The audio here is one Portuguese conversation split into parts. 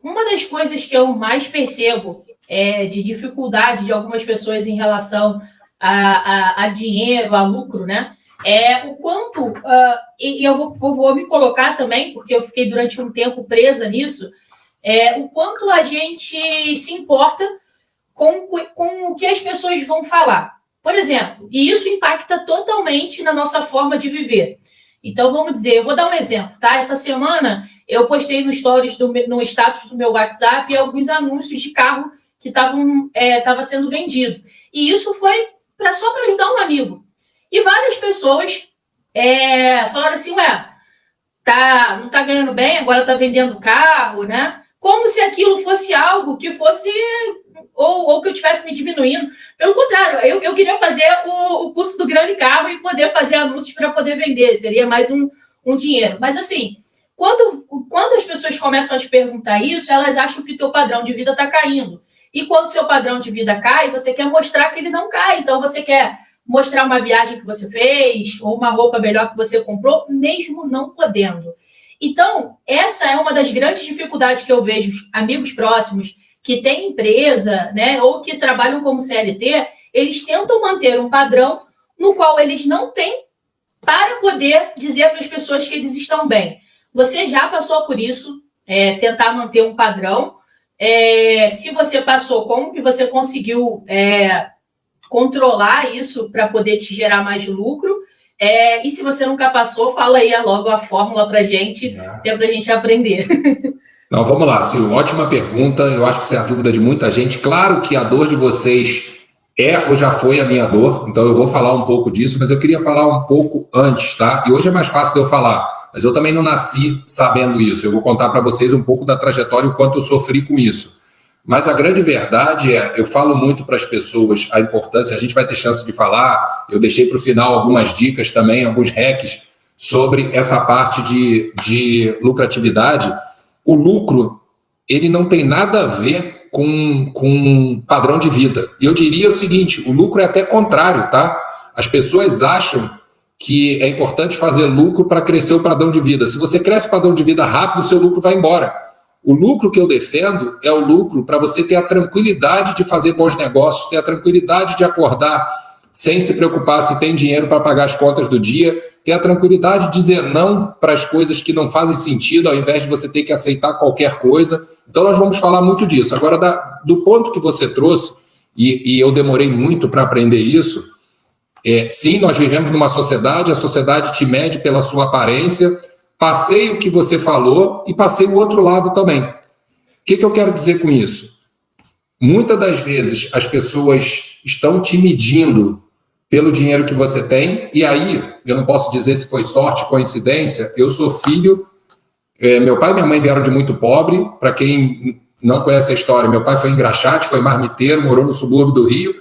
uma das coisas que eu mais percebo de dificuldade de algumas pessoas em relação a dinheiro, a lucro, né? É o quanto, e eu vou me colocar também, porque eu fiquei durante um tempo presa nisso, o quanto a gente se importa com o que as pessoas vão falar. Por exemplo, e isso impacta totalmente na nossa forma de viver. Então, vamos dizer, eu vou dar um exemplo, tá? Essa semana eu postei no stories, no status do meu WhatsApp, alguns anúncios de carro que estava sendo vendido. E isso foi só para ajudar um amigo. E várias pessoas falaram assim, não está ganhando bem, agora está vendendo carro, né? Como se aquilo fosse algo que fosse... Ou que eu estivesse me diminuindo. Pelo contrário, eu queria fazer o curso do grande carro e poder fazer anúncios para poder vender. Seria mais um dinheiro. Mas, assim, quando as pessoas começam a te perguntar isso, elas acham que o teu padrão de vida está caindo. E quando o seu padrão de vida cai, você quer mostrar que ele não cai. Então, você quer mostrar uma viagem que você fez ou uma roupa melhor que você comprou, mesmo não podendo. Então, essa é uma das grandes dificuldades que eu vejo amigos próximos que têm empresa, né, ou que trabalham como CLT, eles tentam manter um padrão no qual eles não têm para poder dizer para as pessoas que eles estão bem. Você já passou por isso, tentar manter um padrão. Se você passou, como que você conseguiu controlar isso para poder te gerar mais lucro? E se você nunca passou, fala aí logo a fórmula para a gente, para a gente aprender. Não, vamos lá, Sil, ótima pergunta. Eu acho que isso é a dúvida de muita gente. Claro que a dor de vocês ou já foi a minha dor, então eu vou falar um pouco disso, mas eu queria falar um pouco antes, tá? E hoje é mais fácil de eu falar, mas eu também não nasci sabendo isso. Eu vou contar para vocês um pouco da trajetória e o quanto eu sofri com isso. Mas a grande verdade eu falo muito para as pessoas a importância, a gente vai ter chance de falar, eu deixei para o final algumas dicas também, alguns hacks sobre essa parte de lucratividade. O lucro, ele não tem nada a ver com padrão de vida. E eu diria o seguinte, o lucro é até contrário, tá? As pessoas acham que é importante fazer lucro para crescer o padrão de vida. Se você cresce o padrão de vida rápido, o seu lucro vai embora. O lucro que eu defendo é o lucro para você ter a tranquilidade de fazer bons negócios, ter a tranquilidade de acordar sem se preocupar se tem dinheiro para pagar as contas do dia, ter a tranquilidade de dizer não para as coisas que não fazem sentido, ao invés de você ter que aceitar qualquer coisa. Então, nós vamos falar muito disso. Agora, do ponto que você trouxe, e eu demorei muito para aprender isso, sim, nós vivemos numa sociedade, a sociedade te mede pela sua aparência, passei o que você falou e passei o outro lado também. O que eu quero dizer com isso? Muitas das vezes as pessoas estão te medindo pelo dinheiro que você tem, e aí, eu não posso dizer se foi sorte, coincidência, eu sou filho, meu pai e minha mãe vieram de muito pobre, para quem não conhece a história, meu pai foi engraxate, foi marmiteiro, morou no subúrbio do Rio,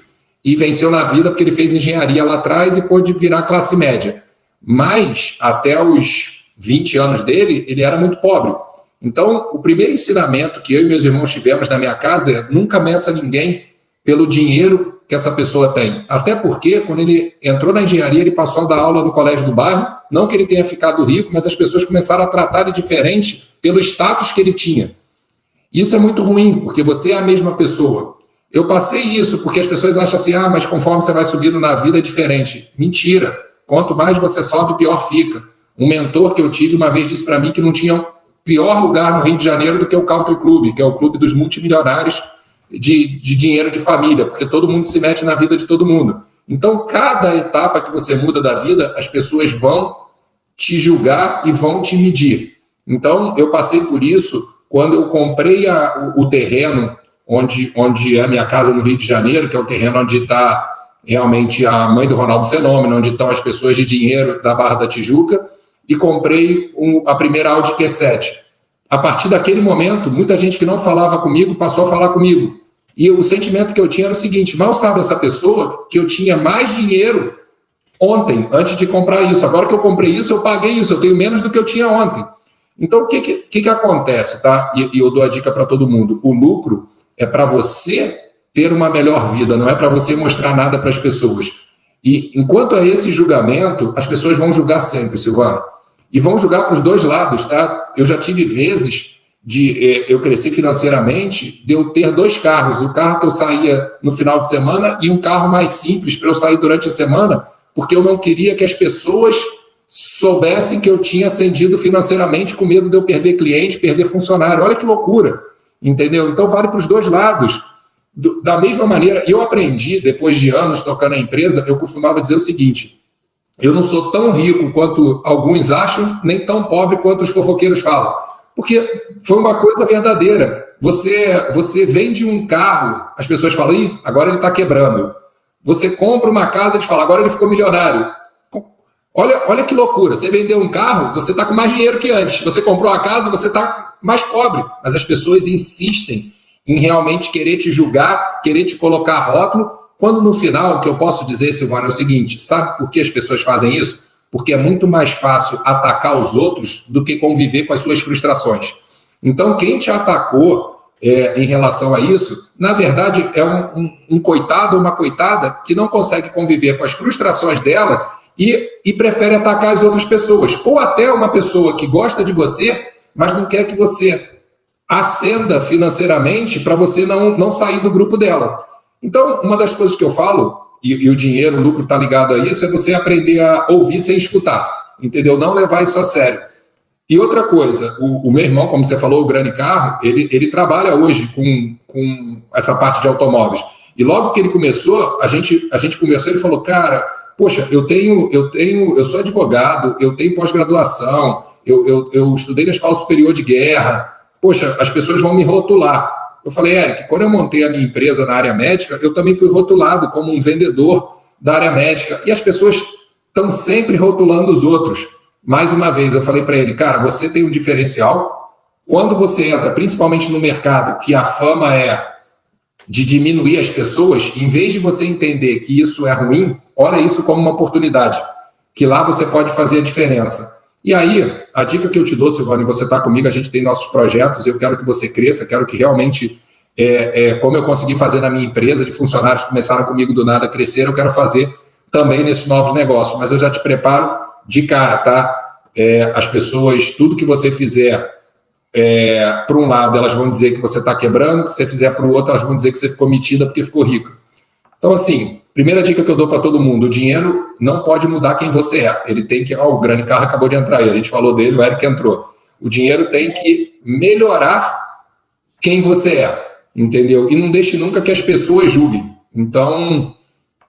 e venceu na vida porque ele fez engenharia lá atrás e pôde virar classe média. Mas, até os 20 anos dele, ele era muito pobre. Então, o primeiro ensinamento que eu e meus irmãos tivemos na minha casa é nunca meça ninguém pelo dinheiro que essa pessoa tem. Até porque, quando ele entrou na engenharia, ele passou a dar aula no colégio do bairro, não que ele tenha ficado rico, mas as pessoas começaram a tratar ele diferente pelo status que ele tinha. Isso é muito ruim, porque você é a mesma pessoa. Eu passei isso porque as pessoas acham assim, mas conforme você vai subindo na vida é diferente. Mentira. Quanto mais você sobe, pior fica. Um mentor que eu tive uma vez disse para mim que não tinha pior lugar no Rio de Janeiro do que o Country Club, que é o clube dos multimilionários de dinheiro de família, porque todo mundo se mete na vida de todo mundo. Então, cada etapa que você muda da vida, as pessoas vão te julgar e vão te medir. Então, eu passei por isso quando eu comprei o terreno onde é a minha casa no Rio de Janeiro, que é o terreno onde está realmente a mãe do Ronaldo Fenômeno, onde estão as pessoas de dinheiro da Barra da Tijuca, e comprei a primeira Audi Q7. A partir daquele momento, muita gente que não falava comigo passou a falar comigo. E o sentimento que eu tinha era o seguinte, mal sabe essa pessoa que eu tinha mais dinheiro ontem, antes de comprar isso. Agora que eu comprei isso, eu paguei isso, eu tenho menos do que eu tinha ontem. Então, o que acontece, tá? E eu dou a dica para todo mundo. O lucro é para você ter uma melhor vida, não é para você mostrar nada para as pessoas. E enquanto a esse julgamento, as pessoas vão julgar sempre, Silvana. E vão julgar para os dois lados, tá? Eu já tive vezes eu cresci financeiramente de eu ter 2 carros, o carro que eu saía no final de semana e um carro mais simples para eu sair durante a semana, porque eu não queria que as pessoas soubessem que eu tinha ascendido financeiramente com medo de eu perder cliente, perder funcionário. Olha que loucura, entendeu? Então vale para os 2 lados. Da mesma maneira, eu aprendi, depois de anos tocando a empresa, eu costumava dizer o seguinte: eu não sou tão rico quanto alguns acham, nem tão pobre quanto os fofoqueiros falam. Porque foi uma coisa verdadeira. Você vende um carro, as pessoas falam, ih, agora ele está quebrando. Você compra uma casa, eles falam, agora ele ficou milionário. Olha que loucura. Você vendeu um carro, você está com mais dinheiro que antes. Você comprou uma casa, você está mais pobre. Mas as pessoas insistem em realmente querer te julgar, querer te colocar rótulo, quando no final, o que eu posso dizer, Silvana, é o seguinte: sabe por que as pessoas fazem isso? Porque é muito mais fácil atacar os outros do que conviver com as suas frustrações. Então, quem te atacou em relação a isso, na verdade, é um coitado ou uma coitada que não consegue conviver com as frustrações dela e prefere atacar as outras pessoas. Ou até uma pessoa que gosta de você, mas não quer que você ascenda financeiramente para você não sair do grupo dela. Então, uma das coisas que eu falo, e o dinheiro, o lucro está ligado a isso, é você aprender a ouvir sem escutar, entendeu? Não levar isso a sério. E outra coisa, o meu irmão, como você falou, o Grande Carro, ele trabalha hoje com essa parte de automóveis. E logo que ele começou, a gente conversou, ele falou, cara, poxa, eu sou advogado, eu tenho pós-graduação, eu estudei na Escola Superior de Guerra, poxa, as pessoas vão me rotular. Eu falei, Eric, quando eu montei a minha empresa na área médica, eu também fui rotulado como um vendedor da área médica. E as pessoas estão sempre rotulando os outros. Mais uma vez, eu falei para ele, cara, você tem um diferencial. Quando você entra, principalmente no mercado, que a fama é de diminuir as pessoas, em vez de você entender que isso é ruim, olha isso como uma oportunidade, que lá você pode fazer a diferença. E aí, a dica que eu te dou, Silvana, e você está comigo, a gente tem nossos projetos, eu quero que você cresça, quero que realmente, como eu consegui fazer na minha empresa, de funcionários que começaram comigo do nada, crescer, eu quero fazer também nesses novos negócios, mas eu já te preparo de cara, tá? As pessoas, tudo que você fizer, para um lado, elas vão dizer que você está quebrando, que você fizer para o outro, elas vão dizer que você ficou metida porque ficou rico. Então, assim, primeira dica que eu dou para todo mundo, o dinheiro não pode mudar quem você é. Ele tem que... o Grande Carro acabou de entrar aí, a gente falou dele, o Eric entrou. O dinheiro tem que melhorar quem você é, entendeu? E não deixe nunca que as pessoas julguem. Então,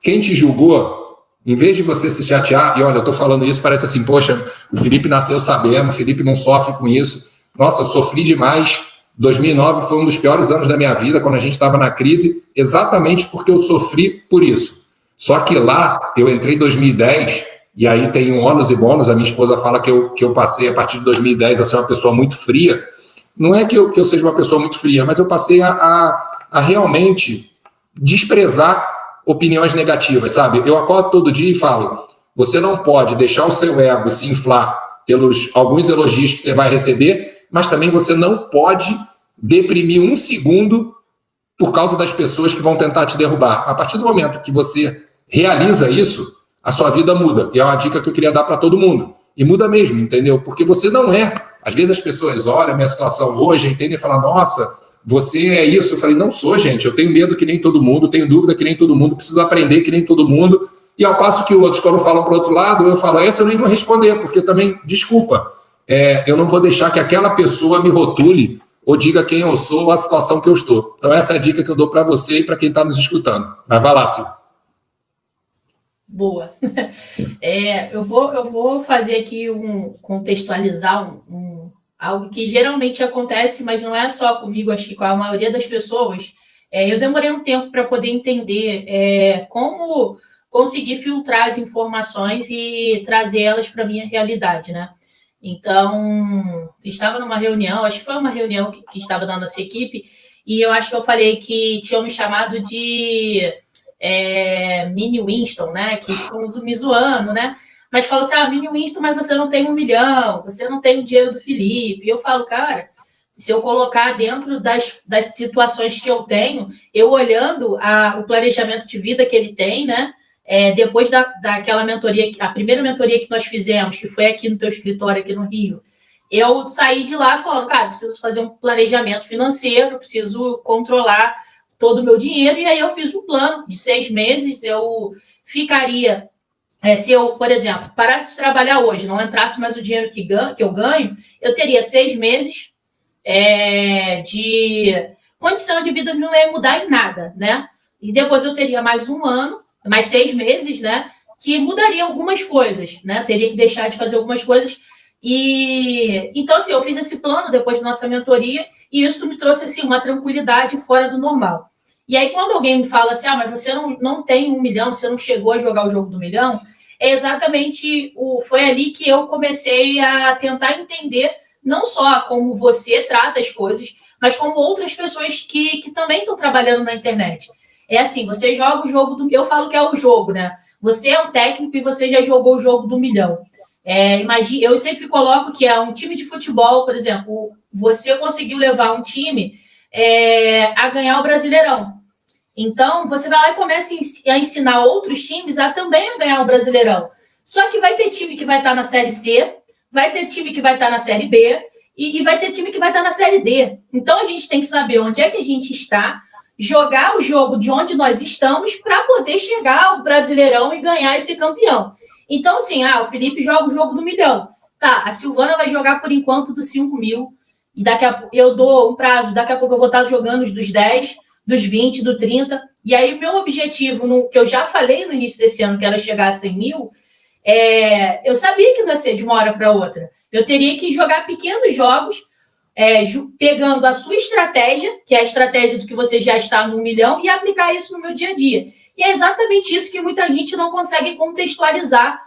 quem te julgou, em vez de você se chatear, e olha, eu estou falando isso, parece assim, poxa, o Felipe nasceu sabendo, o Felipe não sofre com isso. Nossa, eu sofri demais. 2009 foi um dos piores anos da minha vida, quando a gente estava na crise, exatamente porque eu sofri por isso. Só que lá, eu entrei em 2010, e aí tem um ônus e bônus, a minha esposa fala que eu passei, a partir de 2010, a ser uma pessoa muito fria. Não é que eu seja uma pessoa muito fria, mas eu passei a realmente desprezar opiniões negativas, sabe? Eu acordo todo dia e falo, você não pode deixar o seu ego se inflar pelos alguns elogios que você vai receber, mas também você não pode deprimir um segundo por causa das pessoas que vão tentar te derrubar. A partir do momento que você realiza isso, a sua vida muda. E é uma dica que eu queria dar para todo mundo. E muda mesmo, entendeu? Porque você não é. Às vezes as pessoas olham a minha situação hoje, entendem e falam, nossa, você é isso. Eu falei, não sou, gente. Eu tenho medo que nem todo mundo, tenho dúvida que nem todo mundo, preciso aprender que nem todo mundo. E ao passo que outros, quando falam para o outro lado, eu falo, essa eu nem vou responder, porque também, desculpa, eu não vou deixar que aquela pessoa me rotule ou diga quem eu sou ou a situação que eu estou. Então essa é a dica que eu dou para você e para quem está nos escutando. Mas vai lá, Silvio. Boa. Eu vou fazer aqui contextualizar algo que geralmente acontece, mas não é só comigo, acho que com a maioria das pessoas. Eu demorei um tempo para poder entender como conseguir filtrar as informações e trazer elas para a minha realidade, né? Então, estava numa reunião, acho que foi uma reunião que estava dando essa equipe, e eu acho que eu falei que tinham me chamado de Mini Winston, né? Que ficam me zoando, né? Mas fala assim, Mini Winston, mas você não tem 1 milhão, você não tem o dinheiro do Felipe. E eu falo, cara, se eu colocar dentro das situações que eu tenho, eu olhando o planejamento de vida que ele tem, né? Depois daquela mentoria, a primeira mentoria que nós fizemos, que foi aqui no teu escritório, aqui no Rio, eu saí de lá falando, cara, preciso fazer um planejamento financeiro, preciso controlar todo o meu dinheiro, e aí eu fiz um plano de 6 meses, eu ficaria, se eu, por exemplo, parasse de trabalhar hoje, não entrasse mais o dinheiro que eu ganho, eu teria 6 meses de condição de vida, não ia mudar em nada, né? E depois eu teria mais um ano, mais 6 meses, né? Que mudaria algumas coisas, né? Teria que deixar de fazer algumas coisas. E então, assim, eu fiz esse plano depois da nossa mentoria, e isso me trouxe assim, uma tranquilidade fora do normal. E aí, quando alguém me fala assim, mas você não tem 1 milhão, você não chegou a jogar o jogo do milhão, é exatamente foi ali que eu comecei a tentar entender não só como você trata as coisas, mas como outras pessoas que também estão trabalhando na internet. É assim, você joga o jogo do... Eu falo que é o jogo, né? Você é um técnico e você já jogou o jogo do milhão. Imagina, eu sempre coloco que é um time de futebol, por exemplo, você conseguiu levar um time a ganhar o Brasileirão. Então, você vai lá e começa a ensinar outros times a também ganhar o Brasileirão. Só que vai ter time que vai estar na Série C, vai ter time que vai estar na Série B e vai ter time que vai estar na Série D. Então, a gente tem que saber onde é que a gente está, jogar o jogo de onde nós estamos para poder chegar ao Brasileirão e ganhar esse campeão. Então, assim, o Felipe joga o jogo do milhão. Tá, a Silvana vai jogar por enquanto dos 5 mil. E daqui a pouco eu dou um prazo, daqui a pouco eu vou estar jogando os dos 10, dos 20, do 30. E aí, o meu objetivo, que eu já falei no início desse ano, que era chegar a 100 mil, eu sabia que não ia ser de uma hora para outra. Eu teria que jogar pequenos jogos, pegando a sua estratégia, que é a estratégia do que você já está no 1 milhão, e aplicar isso no meu dia a dia. E é exatamente isso que muita gente não consegue contextualizar.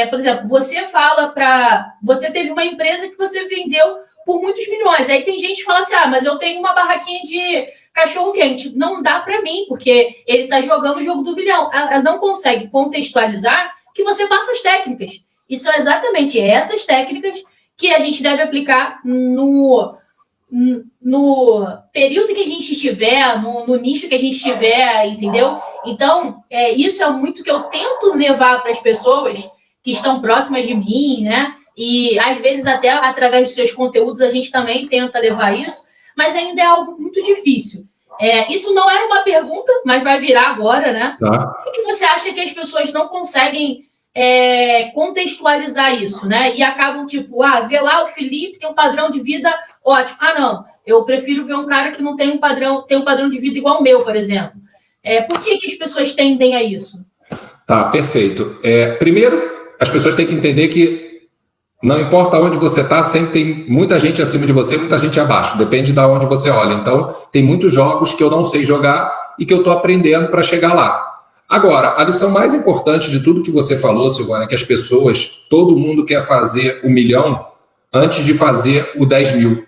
Por exemplo, você teve uma empresa que você vendeu por muitos milhões. Aí tem gente que fala assim, mas eu tenho uma barraquinha de cachorro-quente. Não dá para mim, porque ele está jogando o jogo do milhão. Ela não consegue contextualizar que você passa as técnicas. E são exatamente essas técnicas que a gente deve aplicar no período que a gente estiver, no nicho que a gente estiver, entendeu? Então, isso é muito que eu tento levar para as pessoas que estão próximas de mim, né? E, às vezes, até através dos seus conteúdos, a gente também tenta levar isso, mas ainda é algo muito difícil. Isso não era uma pergunta, mas vai virar agora, né? Tá. Por que você acha que as pessoas não conseguem contextualizar isso, né? E acabam, vê lá o Felipe tem um padrão de vida ótimo. Não, eu prefiro ver um cara que não tem um padrão de vida igual o meu, por exemplo. Por que as pessoas tendem a isso? Tá, perfeito. Primeiro, as pessoas têm que entender que não importa onde você está, sempre tem muita gente acima de você, muita gente abaixo. Depende de onde você olha. Então, tem muitos jogos que eu não sei jogar e que eu estou aprendendo para chegar lá. Agora, a lição mais importante de tudo que você falou, Silvana, é que as pessoas, todo mundo quer fazer 1 milhão antes de fazer o 10 mil.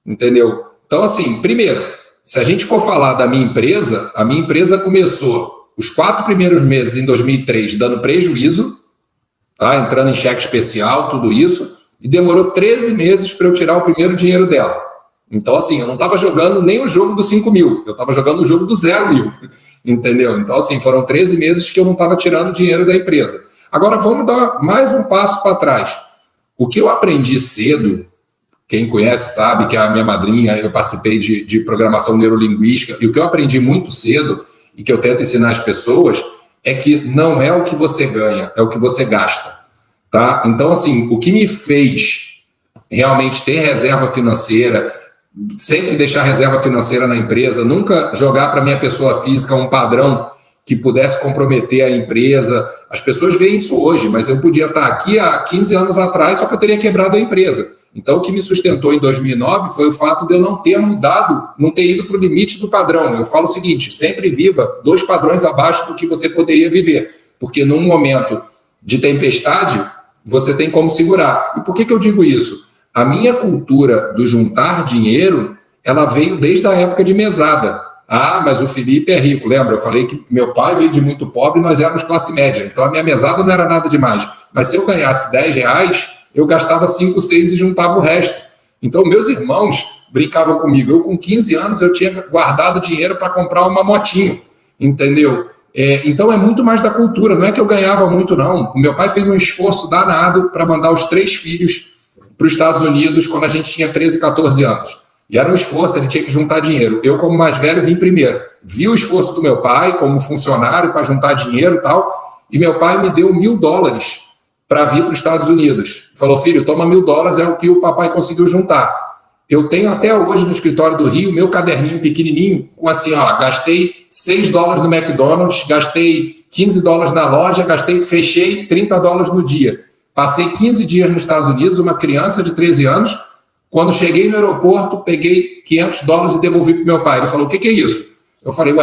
Entendeu? Então, assim, primeiro, se a gente for falar da minha empresa, a minha empresa começou os 4 primeiros meses em 2003 dando prejuízo, tá? Entrando em cheque especial, tudo isso, e demorou 13 meses para eu tirar o primeiro dinheiro dela. Então, assim, eu não estava jogando nem o jogo dos 5 mil, eu estava jogando o jogo do 0 mil, entendeu? Então, assim, foram 13 meses que eu não estava tirando dinheiro da empresa. Agora, vamos dar mais um passo para trás. O que eu aprendi cedo, quem conhece sabe que a minha madrinha, eu participei de programação neurolinguística, e o que eu aprendi muito cedo, e que eu tento ensinar as pessoas, é que não é o que você ganha, é o que você gasta, tá? Então, assim, o que me fez realmente ter reserva financeira, sempre deixar reserva financeira na empresa, nunca jogar para minha pessoa física um padrão que pudesse comprometer a empresa. As pessoas veem isso hoje, mas eu podia estar aqui há 15 anos atrás, só que eu teria quebrado a empresa. Então, o que me sustentou em 2009 foi o fato de eu não ter mudado, não ter ido para o limite do padrão. Eu falo o seguinte, sempre viva 2 padrões abaixo do que você poderia viver, porque num momento de tempestade, você tem como segurar. E por que eu digo isso? A minha cultura do juntar dinheiro, ela veio desde a época de mesada. Mas o Felipe é rico, lembra? Eu falei que meu pai veio de muito pobre e nós éramos classe média, então a minha mesada não era nada demais. Mas se eu ganhasse R$10, eu gastava 5, 6 e juntava o resto. Então, meus irmãos brincavam comigo. Eu, com 15 anos, eu tinha guardado dinheiro para comprar uma motinho, entendeu? Então, é muito mais da cultura. Não é que eu ganhava muito, não. O meu pai fez um esforço danado para mandar os 3 filhos para os Estados Unidos quando a gente tinha 13, 14 anos. E era um esforço, ele tinha que juntar dinheiro. Eu, como mais velho, vim primeiro. Vi o esforço do meu pai como funcionário para juntar dinheiro e tal, e meu pai me deu $1.000 para vir para os Estados Unidos. Falou, filho, toma $1.000, é o que o papai conseguiu juntar. Eu tenho até hoje no escritório do Rio, meu caderninho pequenininho, com assim, ó, gastei $6 no McDonald's, gastei $15 na loja, fechei $30 no dia. Passei 15 dias nos Estados Unidos, uma criança de 13 anos. Quando cheguei no aeroporto, peguei $500 e devolvi para o meu pai. Ele falou, o que é isso? Eu falei,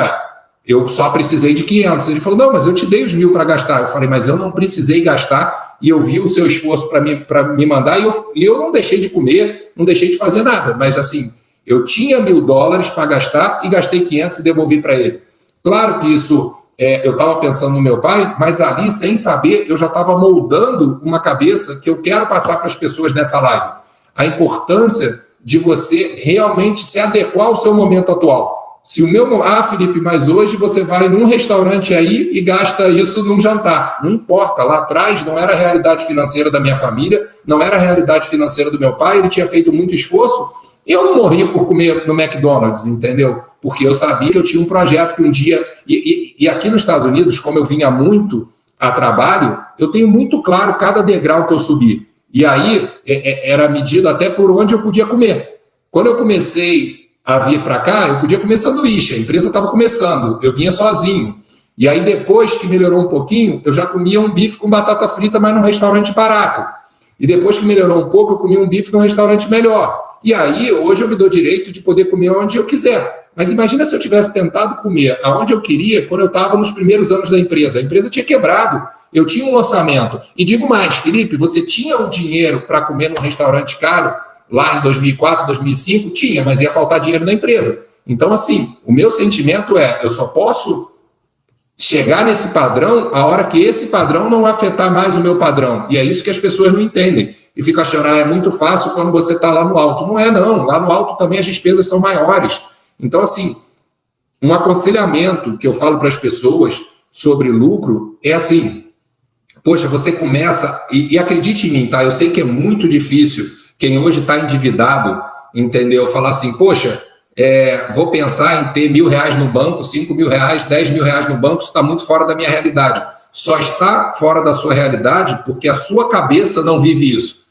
eu só precisei de 500. Ele falou, não, mas eu te dei os 1.000 para gastar. Eu falei, mas eu não precisei gastar e eu vi o seu esforço para me mandar e eu não deixei de comer, não deixei de fazer nada. Mas assim, eu tinha $1.000 para gastar e gastei 500 e devolvi para ele. Claro que isso, eu estava pensando no meu pai, mas ali, sem saber, eu já estava moldando uma cabeça que eu quero passar para as pessoas nessa live. A importância de você realmente se adequar ao seu momento atual. Se o meu... Felipe, mas hoje você vai num restaurante aí e gasta isso num jantar. Não importa, lá atrás não era a realidade financeira da minha família, não era a realidade financeira do meu pai, ele tinha feito muito esforço e eu não morri por comer no McDonald's, entendeu? Porque eu sabia que eu tinha um projeto que um dia... E aqui nos Estados Unidos, como eu vinha muito a trabalho, eu tenho muito claro cada degrau que eu subi. E aí, era medido até por onde eu podia comer. Quando eu comecei a vir para cá, eu podia comer sanduíche, a empresa estava começando, eu vinha sozinho. E aí, depois que melhorou um pouquinho, eu já comia um bife com batata frita, mas num restaurante barato. E depois que melhorou um pouco, eu comia um bife num restaurante melhor. E aí, hoje eu me dou direito de poder comer onde eu quiser. Mas imagina se eu tivesse tentado comer aonde eu queria quando eu estava nos primeiros anos da empresa. A empresa tinha quebrado. Eu tinha um orçamento. E digo mais, Felipe, você tinha o dinheiro para comer num restaurante caro lá em 2004, 2005? Tinha, mas ia faltar dinheiro na empresa. Então, assim, o meu sentimento eu só posso chegar nesse padrão a hora que esse padrão não afetar mais o meu padrão. E é isso que as pessoas não entendem. E ficam achando, é muito fácil quando você está lá no alto. Não é, não. Lá no alto também as despesas são maiores. Então, assim, um aconselhamento que eu falo para as pessoas sobre lucro é assim... Poxa, você começa, e acredite em mim, tá? Eu sei que é muito difícil quem hoje está endividado, entendeu? Falar assim, poxa, vou pensar em ter R$1.000 no banco, R$5.000, R$10.000 no banco, isso está muito fora da minha realidade. Só está fora da sua realidade porque a sua cabeça não vive isso.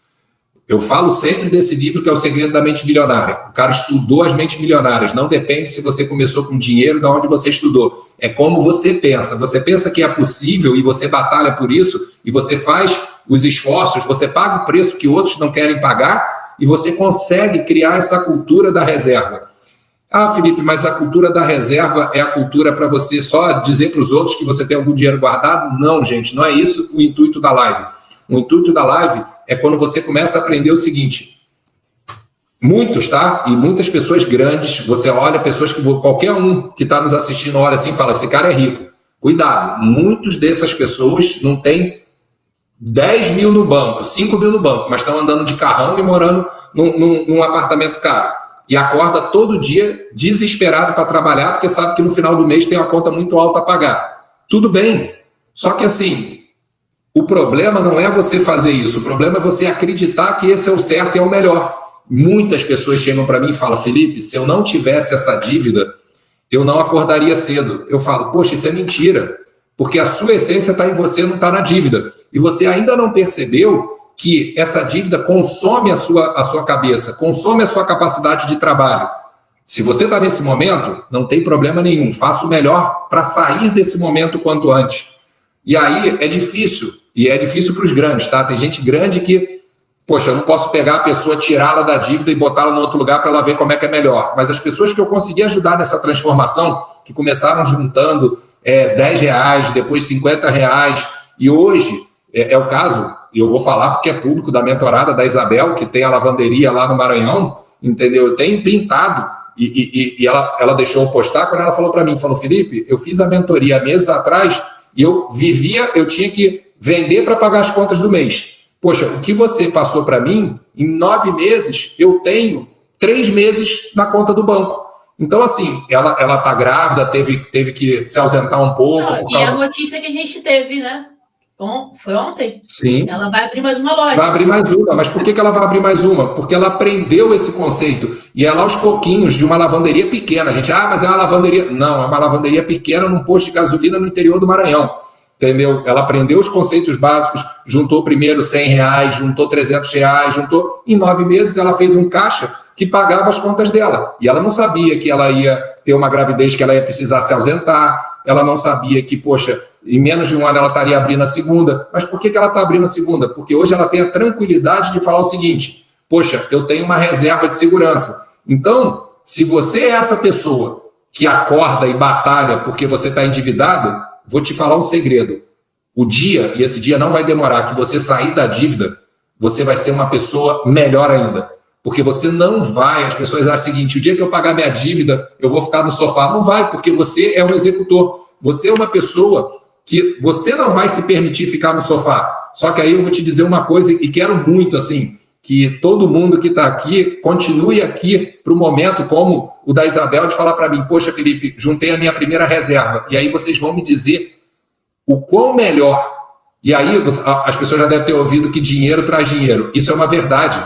Eu falo sempre desse livro que é O Segredo da Mente Milionária. O cara estudou as mentes milionárias. Não depende se você começou com dinheiro, de onde você estudou. É como você pensa. Você pensa que é possível e você batalha por isso e você faz os esforços, você paga o preço que outros não querem pagar e você consegue criar essa cultura da reserva. Felipe, mas a cultura da reserva é a cultura para você só dizer para os outros que você tem algum dinheiro guardado? Não, gente, não é isso o intuito da live. O intuito da live é quando você começa a aprender o seguinte, muitos, tá? E muitas pessoas grandes, você olha, pessoas que qualquer um que está nos assistindo olha assim e fala, esse cara é rico. Cuidado, muitos dessas pessoas não têm 10 mil no banco, 5 mil no banco, mas estão andando de carrão e morando num apartamento caro. E acorda todo dia desesperado para trabalhar, porque sabe que no final do mês tem uma conta muito alta a pagar. Tudo bem, só que assim... O problema não é você fazer isso, o problema é você acreditar que esse é o certo e é o melhor. Muitas pessoas chegam para mim e falam, Felipe, se eu não tivesse essa dívida, eu não acordaria cedo. Eu falo, poxa, isso é mentira, porque a sua essência está em você, não está na dívida. E você ainda não percebeu que essa dívida consome a sua cabeça, consome a sua capacidade de trabalho. Se você está nesse momento, não tem problema nenhum, faça o melhor para sair desse momento quanto antes. E aí é difícil, e é difícil para os grandes, tá? Tem gente grande que, poxa, eu não posso pegar a pessoa, tirá-la da dívida e botá-la em outro lugar para ela ver como é que é melhor. Mas as pessoas que eu consegui ajudar nessa transformação, que começaram juntando R$10, depois R$50, e hoje é o caso, e eu vou falar porque é público, da mentorada da Isabel, que tem a lavanderia lá no Maranhão, entendeu? Eu tenho pintado, e ela deixou eu postar, quando ela falou para mim, falou, Felipe, eu fiz a mentoria meses atrás, e eu tinha que vender para pagar as contas do mês. Poxa, o que você passou para mim, em 9 meses, eu tenho 3 meses na conta do banco. Então, assim, ela tá grávida, teve que se ausentar um pouco. A notícia que a gente teve, né? Bom, foi ontem? Sim. Ela vai abrir mais uma loja. Vai abrir mais uma. Mas por que ela vai abrir mais uma? Porque ela aprendeu esse conceito. E ela, aos pouquinhos, de uma lavanderia pequena. A gente, mas é uma lavanderia. Não, é uma lavanderia pequena num posto de gasolina no interior do Maranhão. Entendeu? Ela aprendeu os conceitos básicos, juntou primeiro R$100, juntou R$300, juntou. Em 9 meses, ela fez um caixa que pagava as contas dela. E ela não sabia que ela ia ter uma gravidez, que ela ia precisar se ausentar. Ela não sabia que, poxa, em menos de um ano ela estaria abrindo a segunda. Mas por que ela está abrindo a segunda? Porque hoje ela tem a tranquilidade de falar o seguinte: poxa, eu tenho uma reserva de segurança. Então, se você é essa pessoa que acorda e batalha porque você está endividado, vou te falar um segredo. O dia, e esse dia não vai demorar, que você sair da dívida, você vai ser uma pessoa melhor ainda. Porque você não vai, as pessoas acham o seguinte: o dia que eu pagar minha dívida, eu vou ficar no sofá. Não vai, porque você é um executor. Você é uma pessoa que você não vai se permitir ficar no sofá. Só que aí eu vou te dizer uma coisa, e quero muito, assim, que todo mundo que está aqui continue aqui para o momento, como o da Isabel, de falar para mim: poxa, Felipe, juntei a minha primeira reserva. E aí vocês vão me dizer o quão melhor. E aí as pessoas já devem ter ouvido que dinheiro traz dinheiro. Isso é uma verdade.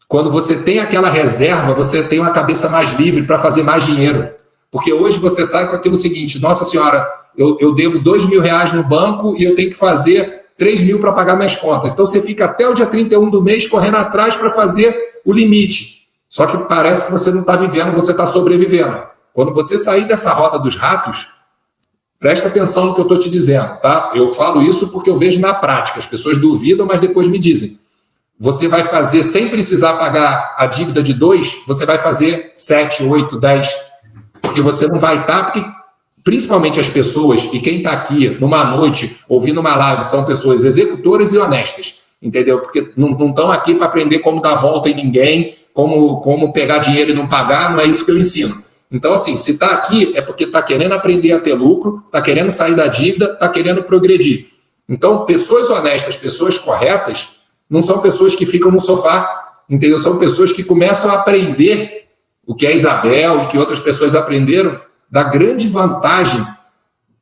Quando você tem aquela reserva, você tem uma cabeça mais livre para fazer mais dinheiro. Porque hoje você sai com aquilo seguinte: nossa senhora, eu devo R$2.000 no banco e eu tenho que fazer 3 mil para pagar minhas contas. Então você fica até o dia 31 do mês correndo atrás para fazer o limite. Só que parece que você não está vivendo, você está sobrevivendo. Quando você sair dessa roda dos ratos, presta atenção no que eu estou te dizendo, tá? Eu falo isso porque eu vejo na prática. As pessoas duvidam, mas depois me dizem. Você vai fazer, sem precisar pagar a dívida de 2, você vai fazer 7, 8, 10. Porque você não vai estar, porque principalmente as pessoas, e quem está aqui numa noite, ouvindo uma live, são pessoas executoras e honestas, entendeu? Porque não estão aqui para aprender como dar volta em ninguém, como pegar dinheiro e não pagar, não é isso que eu ensino. Então, assim, se está aqui, é porque está querendo aprender a ter lucro, está querendo sair da dívida, está querendo progredir. Então, pessoas honestas, pessoas corretas, não são pessoas que ficam no sofá, entendeu? São pessoas que começam a aprender o que a Isabel e que outras pessoas aprenderam, da grande vantagem,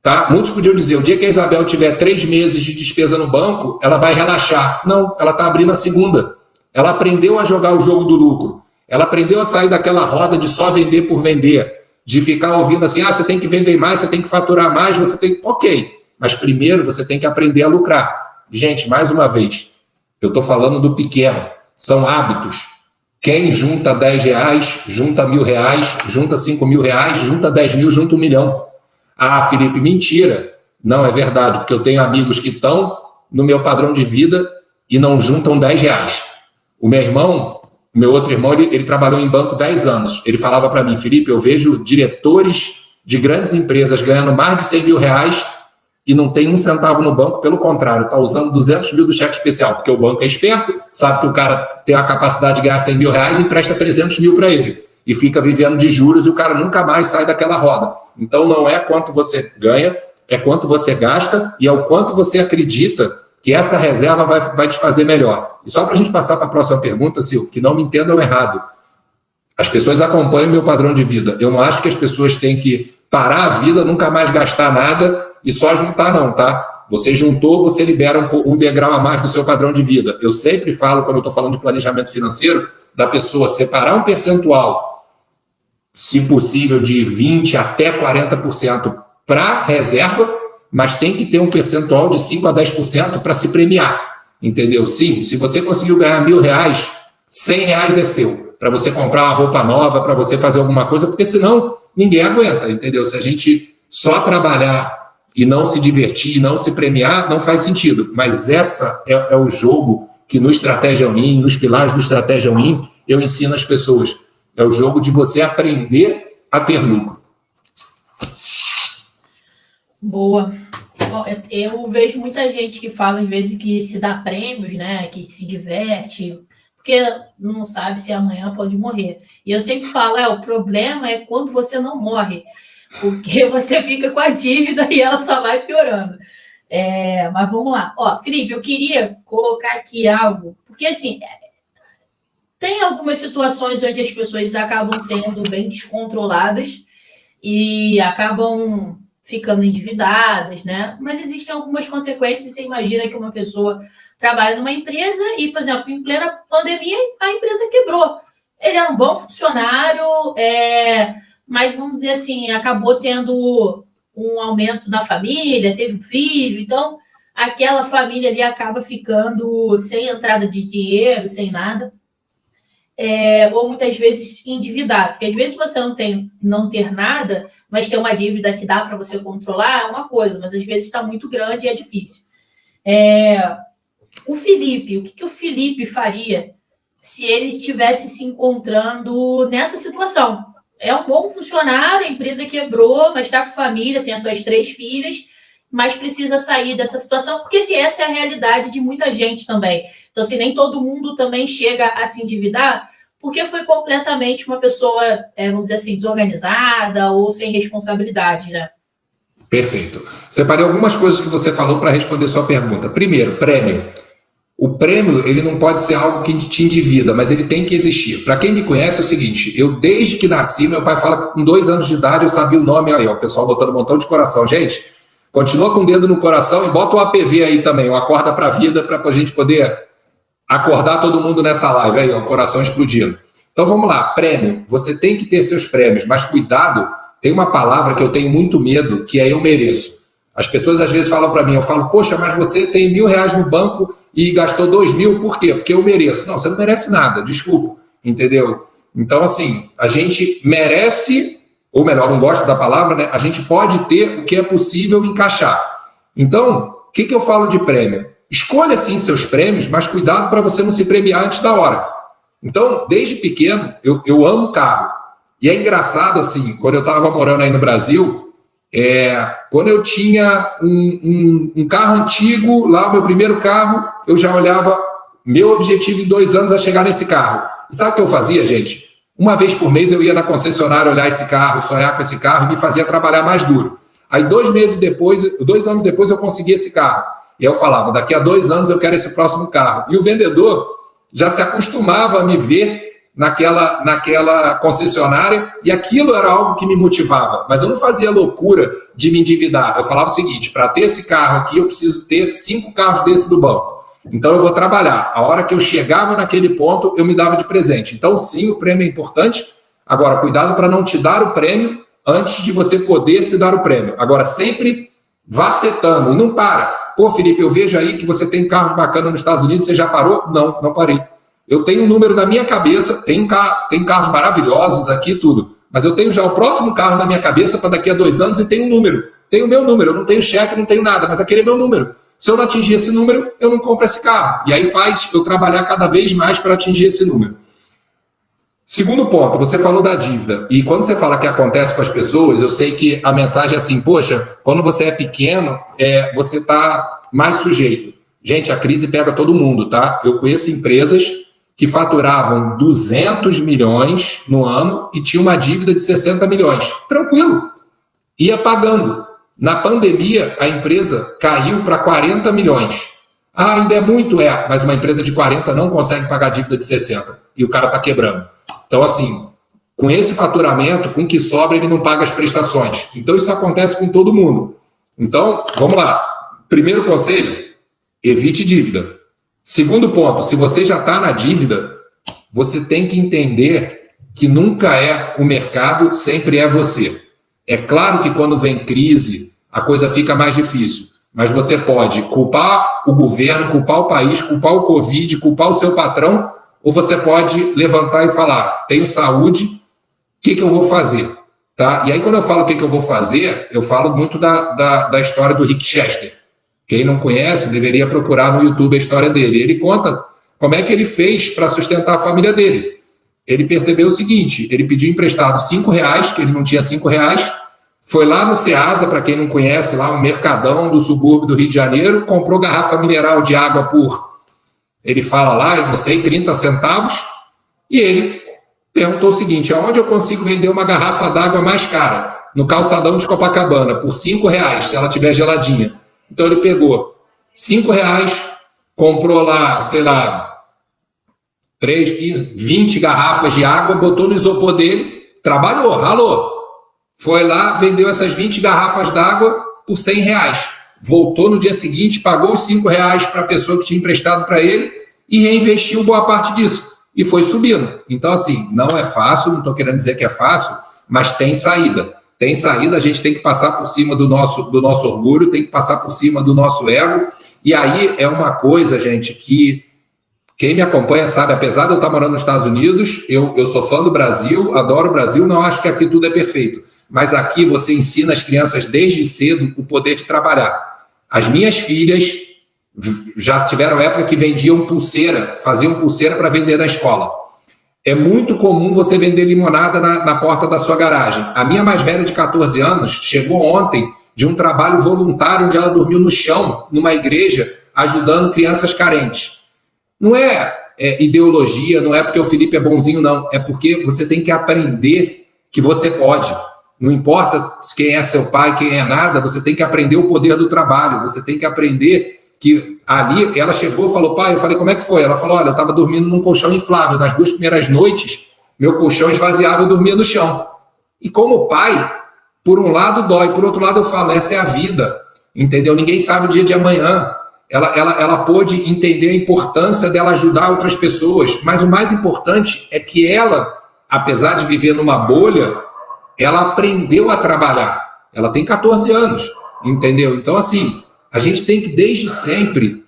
tá? Muitos podiam dizer: o dia que a Isabel tiver 3 meses de despesa no banco, ela vai relaxar. Não, ela está abrindo a segunda. Ela aprendeu a jogar o jogo do lucro. Ela aprendeu a sair daquela roda de só vender por vender, de ficar ouvindo assim: você tem que vender mais, você tem que faturar mais, você tem... Ok, mas primeiro você tem que aprender a lucrar. Gente, mais uma vez, eu estou falando do pequeno. São hábitos. Quem junta R$10, junta R$1.000, junta R$5.000, junta 10 mil, junta 1 milhão. Ah, Felipe, mentira. Não, é verdade, porque eu tenho amigos que estão no meu padrão de vida e não juntam R$10. O meu irmão, o meu outro irmão, ele trabalhou em banco 10 anos. Ele falava para mim: Felipe, eu vejo diretores de grandes empresas ganhando mais de R$100.000 e não tem um centavo no banco, pelo contrário, está usando 200 mil do cheque especial, porque o banco é esperto, sabe que o cara tem a capacidade de ganhar R$100.000 e empresta 300 mil para ele, e fica vivendo de juros e o cara nunca mais sai daquela roda. Então não é quanto você ganha, é quanto você gasta e é o quanto você acredita que essa reserva vai te fazer melhor. E só para a gente passar para a próxima pergunta, Sil, que não me entendam errado, as pessoas acompanham meu padrão de vida. Eu não acho que as pessoas têm que parar a vida, nunca mais gastar nada e só juntar, não, tá? Você juntou, você libera um degrau a mais do seu padrão de vida. Eu sempre falo, quando eu estou falando de planejamento financeiro, da pessoa separar um percentual, se possível, de 20% até 40% para reserva, mas tem que ter um percentual de 5% a 10% para se premiar, entendeu? Sim, se você conseguiu ganhar R$1.000, R$100 é seu, para você comprar uma roupa nova, para você fazer alguma coisa, porque senão ninguém aguenta, entendeu? Se a gente só trabalhar e não se divertir, não se premiar, não faz sentido. Mas essa é o jogo que no Estratégia Win, nos pilares do Estratégia Win, eu ensino às pessoas. É o jogo de você aprender a ter lucro. Boa. Eu vejo muita gente que fala, às vezes, que se dá prêmios, né? Que se diverte, porque não sabe se amanhã pode morrer. E eu sempre falo, o problema é quando você não morre, porque você fica com a dívida e ela só vai piorando. Mas vamos lá. Felipe, eu queria colocar aqui algo, porque assim, tem algumas situações onde as pessoas acabam sendo bem descontroladas e acabam ficando endividadas, né? Mas existem algumas consequências. Você imagina que uma pessoa trabalha numa empresa e, por exemplo, em plena pandemia, a empresa quebrou. Ele era um bom funcionário, mas, vamos dizer assim, acabou tendo um aumento da família, teve um filho, então aquela família ali acaba ficando sem entrada de dinheiro, sem nada, ou muitas vezes endividado, porque às vezes você não ter nada, mas ter uma dívida que dá para você controlar é uma coisa, mas às vezes está muito grande e é difícil. O Felipe, o que o Felipe faria se ele estivesse se encontrando nessa situação? É um bom funcionário, a empresa quebrou, mas está com família, tem as suas 3 filhas, mas precisa sair dessa situação, porque essa é a realidade de muita gente também. Então, assim, nem todo mundo também chega a se endividar, porque foi completamente uma pessoa, vamos dizer assim, desorganizada ou sem responsabilidade, né? Perfeito. Separei algumas coisas que você falou para responder sua pergunta. Primeiro, prêmio. O prêmio, ele não pode ser algo que te endivida, mas ele tem que existir. Para quem me conhece, é o seguinte, eu desde que nasci, meu pai fala que com 2 anos de idade eu sabia o nome, aí ó, o pessoal botando um montão de coração. Gente, continua com o dedo no coração e bota o APV aí também, o Acorda para a Vida, para a gente poder acordar todo mundo nessa live, aí ó, o coração explodindo. Então vamos lá, prêmio, você tem que ter seus prêmios, mas cuidado, tem uma palavra que eu tenho muito medo, que é eu mereço. As pessoas às vezes falam para mim, eu falo, poxa, mas você tem R$1.000 no banco e gastou 2.000, por quê? Porque eu mereço. Não, você não merece nada, desculpa, entendeu? Então, assim, a gente merece, ou melhor, não gosto da palavra, né? A gente pode ter o que é possível encaixar. Então, o que eu falo de prêmio? Escolha, sim, seus prêmios, mas cuidado para você não se premiar antes da hora. Então, desde pequeno, eu amo carro. E é engraçado, assim, quando eu estava morando aí no Brasil... quando eu tinha um carro antigo, lá o meu primeiro carro, eu já olhava, meu objetivo em 2 anos é chegar nesse carro. E sabe o que eu fazia, gente? Uma vez por mês eu ia na concessionária olhar esse carro, sonhar com esse carro e me fazia trabalhar mais duro. Aí 2 anos depois eu consegui esse carro. E eu falava, daqui a 2 anos eu quero esse próximo carro. E o vendedor já se acostumava a me ver naquela concessionária, e aquilo era algo que me motivava, mas eu não fazia loucura de me endividar. Eu falava o seguinte, para ter esse carro aqui, eu preciso ter 5 carros desse do banco. Então eu vou trabalhar. A hora que eu chegava naquele ponto, eu me dava de presente. Então sim, o prêmio é importante. Agora, cuidado para não te dar o prêmio antes de você poder se dar o prêmio. Agora, sempre vá setando e não para. Pô, Felipe, eu vejo aí que você tem carros bacanas nos Estados Unidos, você já parou? Não, não parei. Eu tenho um número na minha cabeça, tem carros maravilhosos aqui, tudo. Mas eu tenho já o próximo carro na minha cabeça para daqui a 2 anos e tem um número. Tem o meu número, eu não tenho chefe, não tenho nada, mas aquele é meu número. Se eu não atingir esse número, eu não compro esse carro. E aí faz eu trabalhar cada vez mais para atingir esse número. Segundo ponto, você falou da dívida. E quando você fala que acontece com as pessoas, eu sei que a mensagem é assim, poxa, quando você é pequeno, você está mais sujeito. Gente, a crise pega todo mundo, tá? Eu conheço empresas que faturavam 200 milhões no ano e tinha uma dívida de 60 milhões. Tranquilo. Ia pagando. Na pandemia, a empresa caiu para 40 milhões. Ah, ainda é muito, mas uma empresa de 40 não consegue pagar a dívida de 60. E o cara está quebrando. Então, assim, com esse faturamento, com o que sobra, ele não paga as prestações. Então, isso acontece com todo mundo. Então, vamos lá. Primeiro conselho, evite dívida. Segundo ponto, se você já está na dívida, você tem que entender que nunca é o mercado, sempre é você. É claro que quando vem crise, a coisa fica mais difícil, mas você pode culpar o governo, culpar o país, culpar o Covid, culpar o seu patrão, ou você pode levantar e falar, tenho saúde, o que eu vou fazer? Tá? E aí quando eu falo o que eu vou fazer, eu falo muito da história do Rick Chester. Quem não conhece, deveria procurar no YouTube a história dele. Ele conta como é que ele fez para sustentar a família dele. Ele percebeu o seguinte, ele pediu emprestado R$5, que ele não tinha R$5, foi lá no Ceasa, para quem não conhece, lá um mercadão do subúrbio do Rio de Janeiro, comprou garrafa mineral de água por, ele fala lá, eu não sei, 30 centavos, e ele perguntou o seguinte, aonde eu consigo vender uma garrafa d'água mais cara? No calçadão de Copacabana, por R$5, se ela tiver geladinha. Então ele pegou R$5, comprou lá, sei lá, 20 garrafas de água, botou no isopor dele, trabalhou, ralou. foi lá, vendeu essas 20 garrafas d'água por R$100. Voltou no dia seguinte, pagou os R$5 para a pessoa que tinha emprestado para ele e reinvestiu boa parte disso. E foi subindo. Então, assim, não é fácil, não estou querendo dizer que é fácil, mas tem saída. Tem saída, a gente tem que passar por cima do nosso orgulho, tem que passar por cima do nosso ego. E aí é uma coisa, gente, que quem me acompanha sabe, apesar de eu estar morando nos Estados Unidos, eu sou fã do Brasil, adoro o Brasil, não acho que aqui tudo é perfeito. Mas aqui você ensina as crianças desde cedo o poder de trabalhar. As minhas filhas já tiveram época que vendiam pulseira, faziam pulseira para vender na escola. É muito comum você vender limonada na porta da sua garagem. A minha mais velha, de 14 anos, chegou ontem de um trabalho voluntário onde ela dormiu no chão, numa igreja, ajudando crianças carentes. Não é ideologia, não é porque o Felipe é bonzinho, não. É porque você tem que aprender que você pode. Não importa quem é seu pai, quem é nada, você tem que aprender o poder do trabalho, você tem que aprender que ali, ela chegou e falou, pai, eu falei, como é que foi? Ela falou, olha, eu estava dormindo num colchão inflável, nas 2 primeiras noites, meu colchão esvaziava e eu dormia no chão. E como pai, por um lado dói, por outro lado eu falo, essa é a vida, entendeu? Ninguém sabe o dia de amanhã. Ela pôde entender a importância dela ajudar outras pessoas, mas o mais importante é que ela, apesar de viver numa bolha, ela aprendeu a trabalhar. Ela tem 14 anos, entendeu? Então, assim, a gente tem que, desde sempre,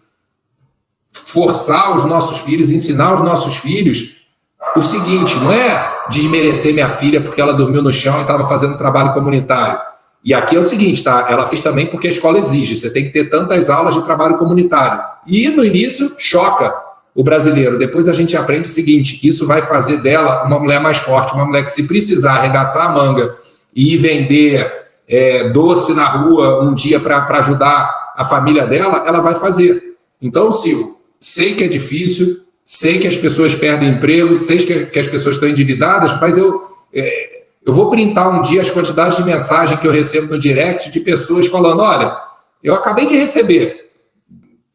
forçar os nossos filhos, ensinar os nossos filhos o seguinte, não é desmerecer minha filha porque ela dormiu no chão e estava fazendo trabalho comunitário. E aqui é o seguinte, tá? Ela fez também porque a escola exige, você tem que ter tantas aulas de trabalho comunitário. E, no início, choca o brasileiro. Depois a gente aprende o seguinte, isso vai fazer dela uma mulher mais forte, uma mulher que, se precisar arregaçar a manga e ir vender doce na rua um dia para ajudar a família dela, ela vai fazer. Então, Sil, sei que é difícil, sei que as pessoas perdem emprego, sei que as pessoas estão endividadas, mas eu vou printar um dia as quantidades de mensagem que eu recebo no direct de pessoas falando, olha, eu acabei de receber,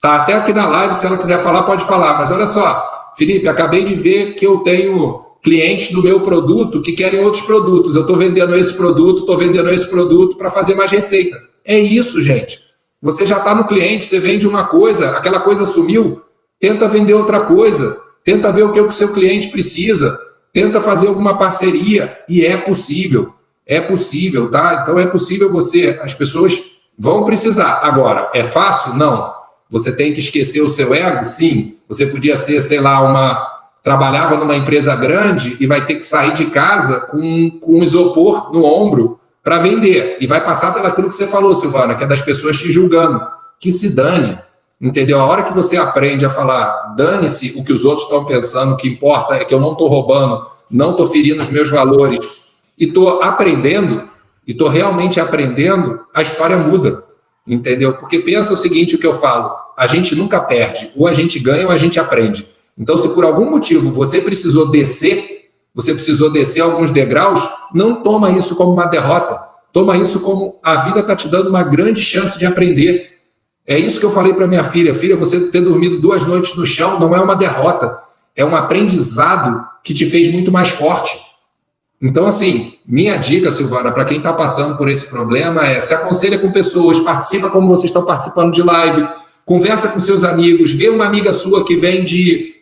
tá até aqui na live, se ela quiser falar, pode falar, mas olha só, Felipe, acabei de ver que eu tenho clientes do meu produto que querem outros produtos, eu estou vendendo esse produto para fazer mais receita. É isso, gente. Você já está no cliente, você vende uma coisa, aquela coisa sumiu, tenta vender outra coisa, tenta ver o que o seu cliente precisa, tenta fazer alguma parceria, e é possível, tá? Então é possível as pessoas vão precisar. Agora, é fácil? Não. Você tem que esquecer o seu ego? Sim. Você podia ser, sei lá, trabalhava numa empresa grande e vai ter que sair de casa com um isopor no ombro para vender. E vai passar pelo aquilo que você falou, Silvana, que é das pessoas te julgando. Que se dane, entendeu? A hora que você aprende a falar, dane-se o que os outros estão pensando, o que importa é que eu não estou roubando, não estou ferindo os meus valores, e estou aprendendo, e estou realmente aprendendo, a história muda, entendeu? Porque pensa o seguinte, o que eu falo, a gente nunca perde, ou a gente ganha ou a gente aprende. Então, se por algum motivo você precisou descer alguns degraus, não toma isso como uma derrota, toma isso como a vida está te dando uma grande chance de aprender. É isso que eu falei para minha filha, você ter dormido 2 noites no chão não é uma derrota, é um aprendizado que te fez muito mais forte. Então, assim, minha dica, Silvana, para quem está passando por esse problema se aconselha com pessoas, participa como vocês estão participando de live, conversa com seus amigos, vê uma amiga sua que vende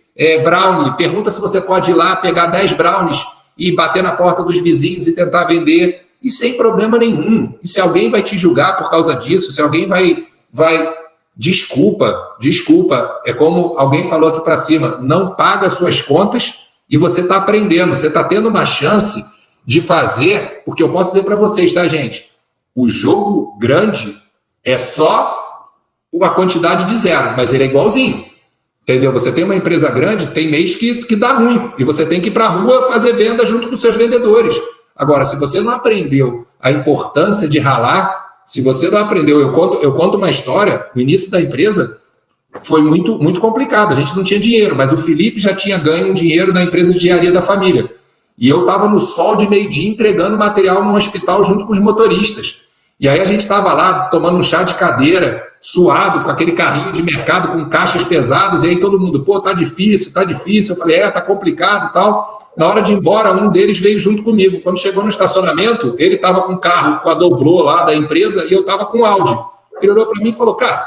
brownie, pergunta se você pode ir lá pegar 10 brownies e bater na porta dos vizinhos e tentar vender, e sem problema nenhum. E se alguém vai te julgar por causa disso, se alguém vai desculpa, é como alguém falou aqui para cima, não paga suas contas e você está aprendendo, você está tendo uma chance de fazer, porque eu posso dizer para vocês, tá, gente? O jogo grande é só uma quantidade de 0, mas ele é igualzinho. Entendeu? Você tem uma empresa grande, tem mês que dá ruim, e você tem que ir para a rua fazer venda junto com os seus vendedores. Agora, se você não aprendeu a importância de ralar, se você não aprendeu, eu conto uma história, no início da empresa foi muito, muito complicado, a gente não tinha dinheiro, mas o Felipe já tinha ganho um dinheiro na empresa de engenharia da família, e eu estava no sol de meio-dia entregando material no hospital junto com os motoristas, e aí a gente estava lá tomando um chá de cadeira, suado, com aquele carrinho de mercado, com caixas pesadas, e aí todo mundo, pô, tá difícil. Eu falei, tá complicado e tal. Na hora de ir embora, um deles veio junto comigo. Quando chegou no estacionamento, ele estava com o carro com a Dobrô lá da empresa e eu estava com o Audi. Ele olhou para mim e falou, cara,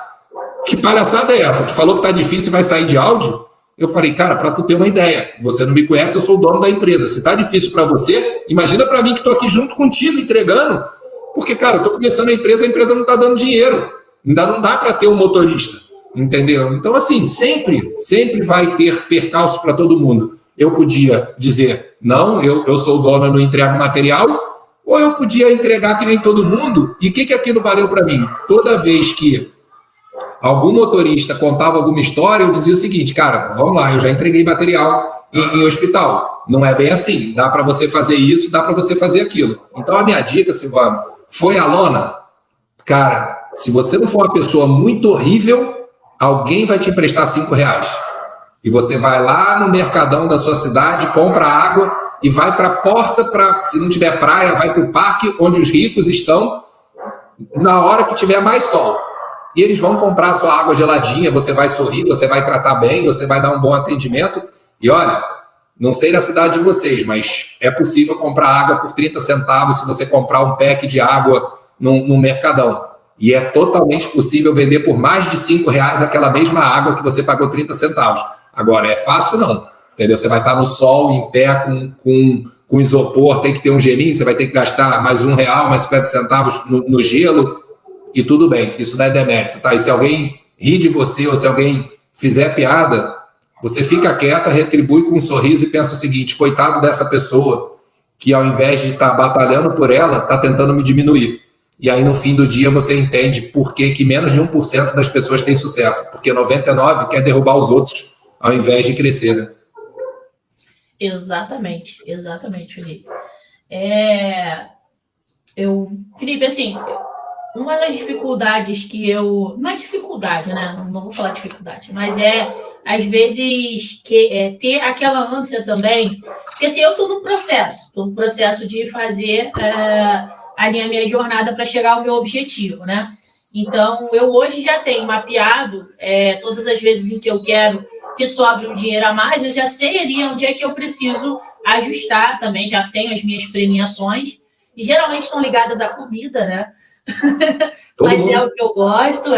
que palhaçada é essa? Tu falou que tá difícil e vai sair de Audi? Eu falei, cara, para tu ter uma ideia, você não me conhece, eu sou o dono da empresa. Se tá difícil para você, imagina para mim que tô aqui junto contigo entregando, porque, cara, eu tô começando a empresa não tá dando dinheiro. Ainda não dá para ter um motorista, entendeu? Então, assim, sempre vai ter percalços para todo mundo. Eu podia dizer, não, eu sou o dono, eu não entrego material, ou eu podia entregar que nem todo mundo. E o que aquilo valeu para mim? Toda vez que algum motorista contava alguma história, eu dizia o seguinte, cara, vamos lá, eu já entreguei material em hospital. Não é bem assim, dá para você fazer isso, dá para você fazer aquilo. Então a minha dica, Silvano, foi a lona? Cara, se você não for uma pessoa muito horrível, alguém vai te emprestar R$5. E você vai lá no mercadão da sua cidade, compra água e vai para a porta, se não tiver praia, vai para o parque onde os ricos estão, na hora que tiver mais sol. E eles vão comprar a sua água geladinha, você vai sorrir, você vai tratar bem, você vai dar um bom atendimento. E olha, não sei na cidade de vocês, mas é possível comprar água por 30 centavos se você comprar um pack de água no mercadão. E é totalmente possível vender por mais de R$5 aquela mesma água que você pagou 30 centavos. Agora, é fácil não, entendeu? Você vai estar no sol, em pé, com isopor, tem que ter um gelinho, você vai ter que gastar mais R$1, mais 50 centavos no gelo, e tudo bem, isso não é demérito, tá? E se alguém rir de você, ou se alguém fizer piada, você fica quieta, retribui com um sorriso e pensa o seguinte, coitado dessa pessoa, que ao invés de estar batalhando por ela, está tentando me diminuir. E aí, no fim do dia, você entende por que menos de 1% das pessoas têm sucesso, porque 99% quer derrubar os outros, ao invés de crescer, né? Exatamente, Felipe. Felipe, assim, uma das dificuldades que não é dificuldade, né? Não vou falar dificuldade, mas às vezes, ter aquela ânsia também, porque assim, eu estou no processo de fazer a minha jornada para chegar ao meu objetivo, né? Então, eu hoje já tenho mapeado todas as vezes em que eu quero que sobre um dinheiro a mais, eu já sei ali onde é que eu preciso ajustar também, já tenho as minhas premiações, e geralmente estão ligadas à comida, né? Mas é o que eu gosto,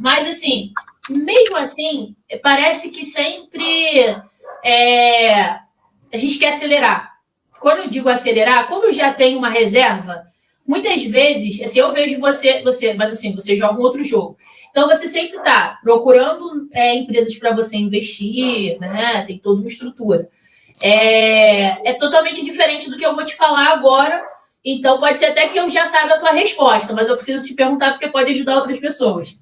mas assim, mesmo assim, parece que sempre a gente quer acelerar. Quando eu digo acelerar, como eu já tenho uma reserva, muitas vezes, assim, eu vejo você, mas assim, você joga um outro jogo. Então, você sempre está procurando empresas para você investir, né? Tem toda uma estrutura. É totalmente diferente do que eu vou te falar agora. Então, pode ser até que eu já saiba a tua resposta, mas eu preciso te perguntar porque pode ajudar outras pessoas.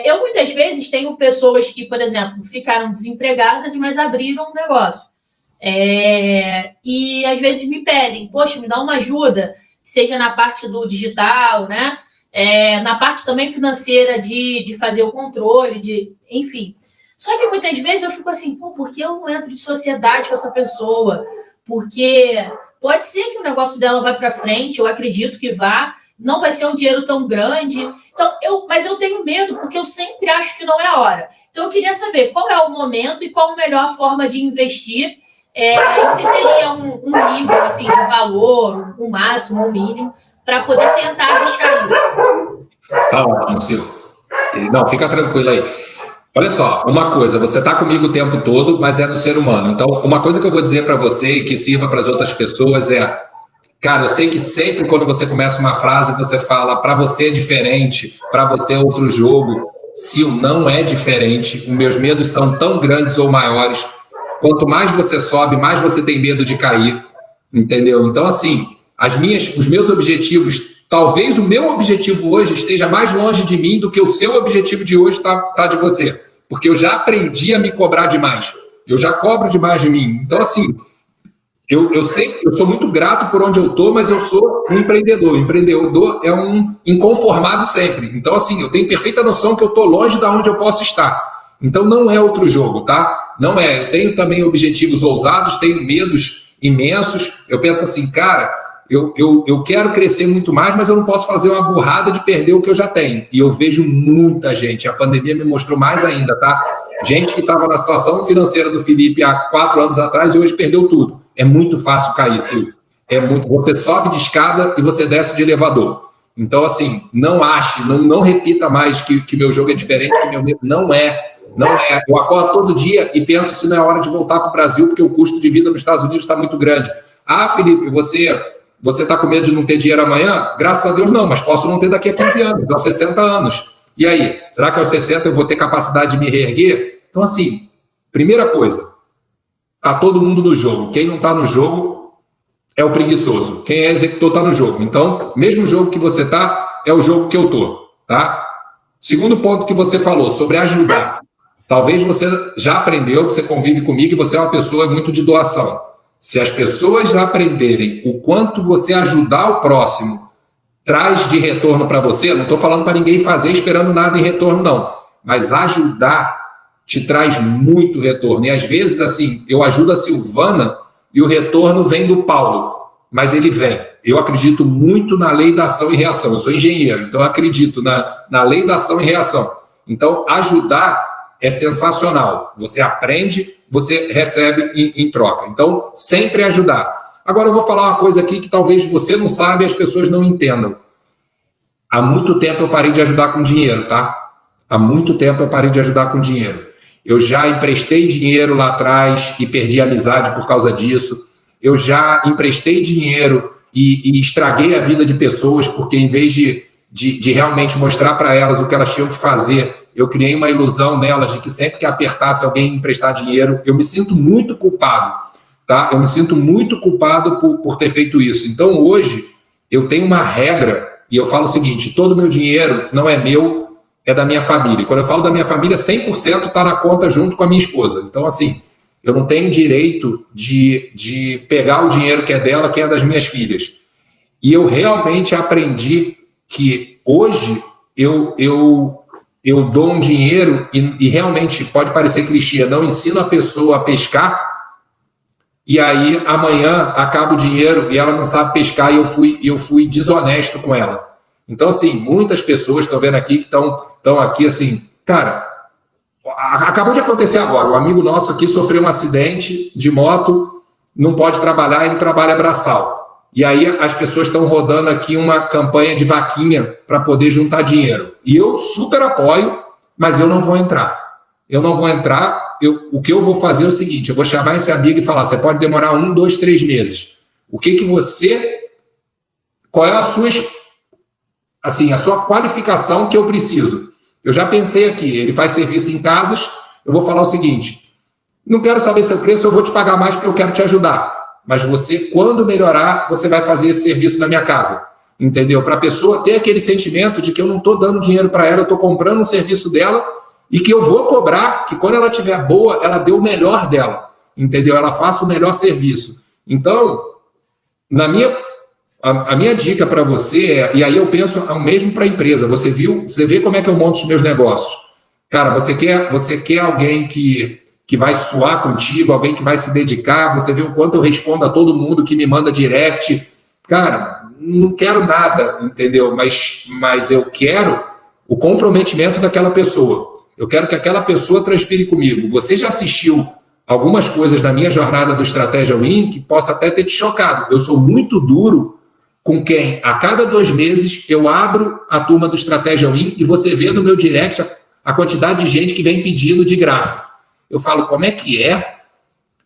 Eu, muitas vezes, tenho pessoas que, por exemplo, ficaram desempregadas, mas abriram um negócio. E, às vezes, me pedem, poxa, me dá uma ajuda, seja na parte do digital, né? Na parte também financeira de fazer o controle, enfim. Só que muitas vezes eu fico assim, por que eu não entro de sociedade com essa pessoa? Porque pode ser que o negócio dela vá para frente, eu acredito que vá, não vai ser um dinheiro tão grande. Então, mas eu tenho medo, porque eu sempre acho que não é a hora. Então, eu queria saber qual é o momento e qual a melhor forma de investir, e se teria um nível assim, de valor, um máximo, um mínimo, para poder tentar arriscar isso. Tá ótimo, Ciro. Não, fica tranquilo aí. Olha só, uma coisa, você está comigo o tempo todo, mas é do ser humano. Então, uma coisa que eu vou dizer para você e que sirva para as outras pessoas cara, eu sei que sempre quando você começa uma frase, você fala, para você é diferente, para você é outro jogo. Sil, não é diferente. Os meus medos são tão grandes ou maiores. Quanto mais você sobe, mais você tem medo de cair, entendeu? Então, assim, os meus objetivos, talvez o meu objetivo hoje esteja mais longe de mim do que o seu objetivo de hoje tá de você, porque eu já aprendi a me cobrar demais, eu já cobro demais de mim. Então, assim, eu sou muito grato por onde eu estou, mas eu sou um empreendedor. O empreendedor é um inconformado sempre. Então, assim, eu tenho perfeita noção que eu estou longe de onde eu posso estar. Então, não é outro jogo, tá? Não é. Eu tenho também objetivos ousados, tenho medos imensos. Eu penso assim, cara, eu quero crescer muito mais, mas eu não posso fazer uma burrada de perder o que eu já tenho. E eu vejo muita gente, a pandemia me mostrou mais ainda, tá? Gente que estava na situação financeira do Felipe há 4 anos atrás e hoje perdeu tudo. É muito fácil cair, Silvio. Você sobe de escada e você desce de elevador. Então, assim, não ache, não repita mais que meu jogo é diferente, que meu medo não é. Não é. Eu acordo todo dia e penso se não é hora de voltar para o Brasil, porque o custo de vida nos Estados Unidos está muito grande. Ah, Felipe, você está com medo de não ter dinheiro amanhã? Graças a Deus não, mas posso não ter daqui a 15 anos, aos 60 anos. E aí, será que aos 60 eu vou ter capacidade de me reerguer? Então, assim, primeira coisa, está todo mundo no jogo. Quem não está no jogo é o preguiçoso. Quem é executor está no jogo. Então, mesmo jogo que você está, é o jogo que eu estou, tá? Segundo ponto que você falou, sobre ajudar. Talvez você já aprendeu, você convive comigo e você é uma pessoa muito de doação. Se as pessoas aprenderem o quanto você ajudar o próximo traz de retorno para você, não estou falando para ninguém fazer esperando nada em retorno, não. Mas ajudar te traz muito retorno. E às vezes, assim, eu ajudo a Silvana e o retorno vem do Paulo, mas ele vem. Eu acredito muito na lei da ação e reação. Eu sou engenheiro, então eu acredito na lei da ação e reação. Então, ajudar é sensacional. Você aprende, você recebe em troca. Então, sempre ajudar. Agora, eu vou falar uma coisa aqui que talvez você não saiba e as pessoas não entendam. Há muito tempo eu parei de ajudar com dinheiro, tá? Há muito tempo eu parei de ajudar com dinheiro. Eu já emprestei dinheiro lá atrás e perdi a amizade por causa disso. Eu já emprestei dinheiro e estraguei a vida de pessoas porque, em vez de realmente mostrar para elas o que elas tinham que fazer, eu criei uma ilusão nelas de que sempre que apertasse alguém me emprestar dinheiro, eu me sinto muito culpado, tá? Eu me sinto muito culpado por ter feito isso. Então, hoje, eu tenho uma regra e eu falo o seguinte, todo o meu dinheiro não é meu, é da minha família. E quando eu falo da minha família, 100% está na conta junto com a minha esposa. Então, assim, eu não tenho direito de pegar o dinheiro que é dela, que é das minhas filhas. E eu realmente aprendi que hoje eu dou um dinheiro e realmente pode parecer clichê, não ensino a pessoa a pescar e aí amanhã acaba o dinheiro e ela não sabe pescar e eu fui desonesto com ela. Então, assim, muitas pessoas estão vendo aqui que estão aqui assim, cara, acabou de acontecer agora, um amigo nosso aqui sofreu um acidente de moto, não pode trabalhar, ele trabalha braçal. E aí as pessoas estão rodando aqui uma campanha de vaquinha para poder juntar dinheiro. E eu super apoio, mas eu não vou entrar. Eu não vou entrar. O que eu vou fazer é o seguinte, eu vou chamar esse amigo e falar, você pode demorar 1, 2, 3 meses. Qual é a sua qualificação que eu preciso? Eu já pensei aqui, ele faz serviço em casas, eu vou falar o seguinte, não quero saber seu preço, eu vou te pagar mais porque eu quero te ajudar. Mas você, quando melhorar, você vai fazer esse serviço na minha casa, entendeu? Para a pessoa ter aquele sentimento de que eu não estou dando dinheiro para ela, eu estou comprando um serviço dela e que eu vou cobrar, que quando ela estiver boa, ela dê o melhor dela, entendeu? Ela faça o melhor serviço. Então, a minha dica para você é, e aí eu penso o mesmo para a empresa, você vê como é que eu monto os meus negócios. Cara, você quer alguém que vai suar contigo, alguém que vai se dedicar, você vê o quanto eu respondo a todo mundo que me manda direct. Cara, não quero nada, entendeu? Mas eu quero o comprometimento daquela pessoa. Eu quero que aquela pessoa transpire comigo. Você já assistiu algumas coisas da minha jornada do Estratégia Win que possa até ter te chocado. Eu sou muito duro com quem, a cada 2 meses, eu abro a turma do Estratégia Win e você vê no meu direct a quantidade de gente que vem pedindo de graça. Eu falo, como é que é?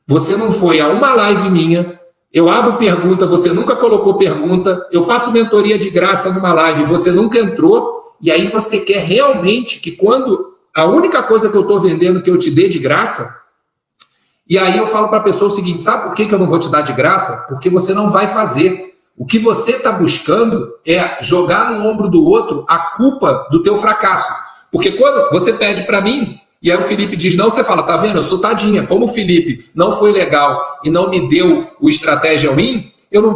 Você não foi a uma live minha, eu abro pergunta, você nunca colocou pergunta, eu faço mentoria de graça numa live, você nunca entrou, e aí você quer realmente que quando a única coisa que eu estou vendendo que eu te dê de graça, e aí eu falo para a pessoa o seguinte, sabe por que eu não vou te dar de graça? Porque você não vai fazer. O que você está buscando é jogar no ombro do outro a culpa do teu fracasso. Porque quando você pede para mim, e aí o Felipe diz não, você fala, tá vendo, eu sou tadinha, como o Felipe não foi legal e não me deu o Estratégia Win, eu não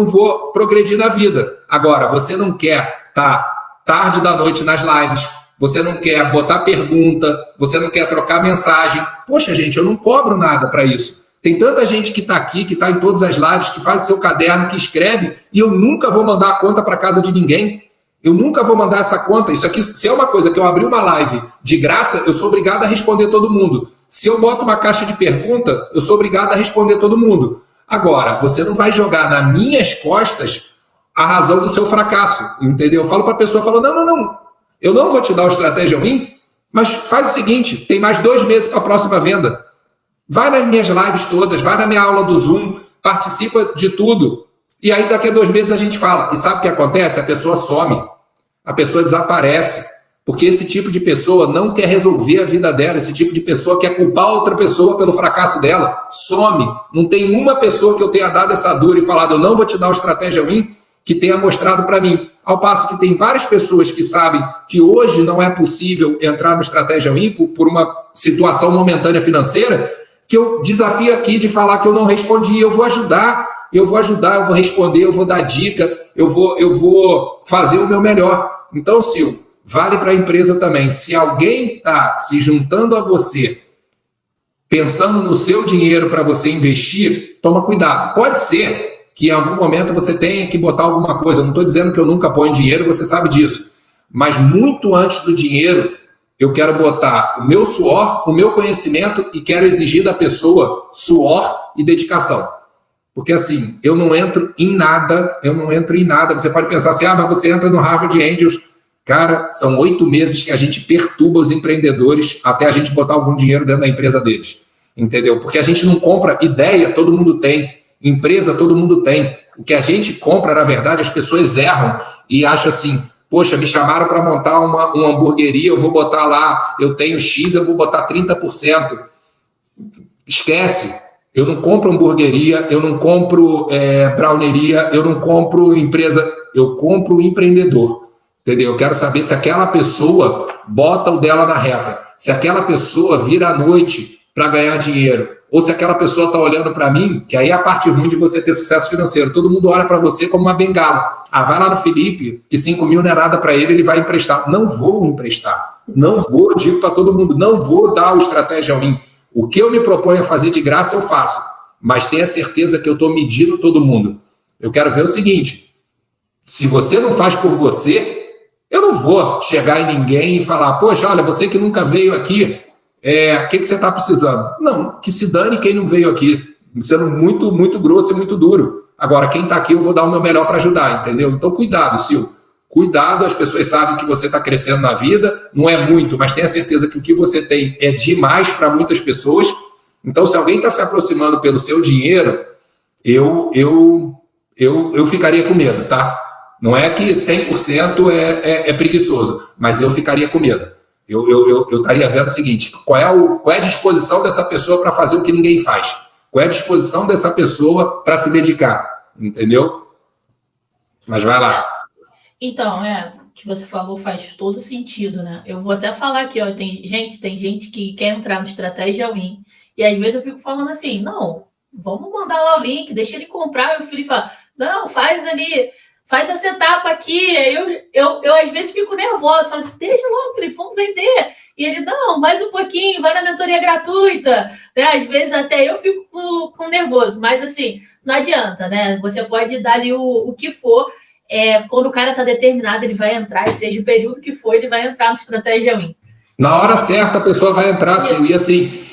vou progredir na vida. Agora, você não quer estar tarde da noite nas lives, você não quer botar pergunta, você não quer trocar mensagem. Poxa, gente, eu não cobro nada para isso. Tem tanta gente que está aqui, que está em todas as lives, que faz o seu caderno, que escreve, e eu nunca vou mandar a conta para casa de ninguém. Eu nunca vou mandar essa conta. Isso aqui, se é uma coisa que eu abri uma live de graça, eu sou obrigado a responder todo mundo. Se eu boto uma caixa de pergunta, eu sou obrigado a responder todo mundo. Agora, você não vai jogar nas minhas costas a razão do seu fracasso, entendeu? Eu falo para a pessoa, não, eu não vou te dar o Estratégia Win, mas faz o seguinte, tem mais 2 meses para a próxima venda. Vai nas minhas lives todas, vai na minha aula do Zoom, participa de tudo. E aí daqui a 2 meses a gente fala. E sabe o que acontece? A pessoa some, a pessoa desaparece, porque esse tipo de pessoa não quer resolver a vida dela, esse tipo de pessoa quer culpar outra pessoa pelo fracasso dela, some. Não tem uma pessoa que eu tenha dado essa dura e falado, eu não vou te dar o Estratégia Win, que tenha mostrado para mim. Ao passo que tem várias pessoas que sabem que hoje não é possível entrar no Estratégia Win por uma situação momentânea financeira, que eu desafio aqui de falar que eu não respondi, eu vou ajudar, eu vou responder, eu vou dar dica, eu vou fazer o meu melhor. Então, Sil, vale para a empresa também. Se alguém está se juntando a você, pensando no seu dinheiro para você investir, toma cuidado. Pode ser que em algum momento você tenha que botar alguma coisa. Eu não estou dizendo que eu nunca ponho dinheiro, você sabe disso. Mas muito antes do dinheiro, eu quero botar o meu suor, o meu conhecimento e quero exigir da pessoa suor e dedicação. Porque assim, eu não entro em nada. Você pode pensar assim, mas você entra no Harvard Angels. Cara, são 8 meses que a gente perturba os empreendedores até a gente botar algum dinheiro dentro da empresa deles. Entendeu? Porque a gente não compra ideia, todo mundo tem. Empresa, todo mundo tem. O que a gente compra, na verdade, as pessoas erram e acham assim, poxa, me chamaram para montar uma hamburgueria, eu vou botar lá, eu tenho X, eu vou botar 30%. Esquece. Eu não compro hamburgueria, eu não compro browneria, eu não compro empresa, eu compro empreendedor. Entendeu? Eu quero saber se aquela pessoa bota o dela na reta, se aquela pessoa vira à noite para ganhar dinheiro, ou se aquela pessoa está olhando para mim, que aí é a parte ruim de você ter sucesso financeiro. Todo mundo olha para você como uma bengala. Vai lá no Felipe, que 5 mil não é nada para ele vai emprestar. Não vou emprestar. Não vou, digo para todo mundo, não vou dar o Estratégia Win. O que eu me proponho a fazer de graça, eu faço. Mas tenha certeza que eu estou medindo todo mundo. Eu quero ver o seguinte, se você não faz por você, eu não vou chegar em ninguém e falar, poxa, olha, você que nunca veio aqui, o que você está precisando? Não, que se dane quem não veio aqui, sendo muito, muito grosso e muito duro. Agora, quem está aqui, eu vou dar o meu melhor para ajudar, entendeu? Então, cuidado, Sil. Cuidado, as pessoas sabem que você está crescendo na vida, não é muito, mas tenha certeza que o que você tem é demais para muitas pessoas. Então, se alguém está se aproximando pelo seu dinheiro, eu ficaria com medo, tá? Não é que 100% é preguiçoso, mas eu ficaria com medo. Eu estaria vendo o seguinte, qual é a disposição dessa pessoa para fazer o que ninguém faz? Qual é a disposição dessa pessoa para se dedicar? Entendeu? Mas vai lá. Então, o que você falou faz todo sentido, né? Eu vou até falar aqui, ó, tem gente que quer entrar no Estratégia Win, e às vezes eu fico falando assim, não, vamos mandar lá o link, deixa ele comprar, e o Felipe fala, não, faz essa etapa aqui. Eu às vezes fico nervosa, falo assim, deixa logo, Felipe, vamos vender. E ele, não, mais um pouquinho, vai na mentoria gratuita. Né? Às vezes até eu fico com nervoso, mas assim, não adianta, né? Você pode dar ali o que for. Quando o cara está determinado, ele vai entrar, e seja o período que for, ele vai entrar no Estratégia Win. Na hora certa, a pessoa vai entrar, sim. E assim,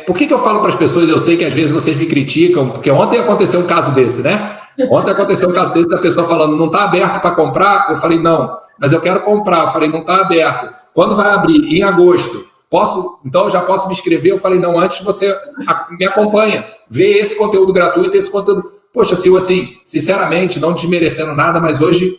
por que eu falo para as pessoas, eu sei que às vezes vocês me criticam, porque ontem aconteceu um caso desse, né? Ontem aconteceu um caso desse da pessoa falando, não está aberto para comprar? Eu falei, não, mas eu quero comprar. Eu falei, não está aberto. Quando vai abrir? Em agosto. Então eu já posso me inscrever? Eu falei, não, antes você me acompanha, vê esse conteúdo gratuito, esse conteúdo... Poxa, Sil, assim, sinceramente, não desmerecendo nada, mas hoje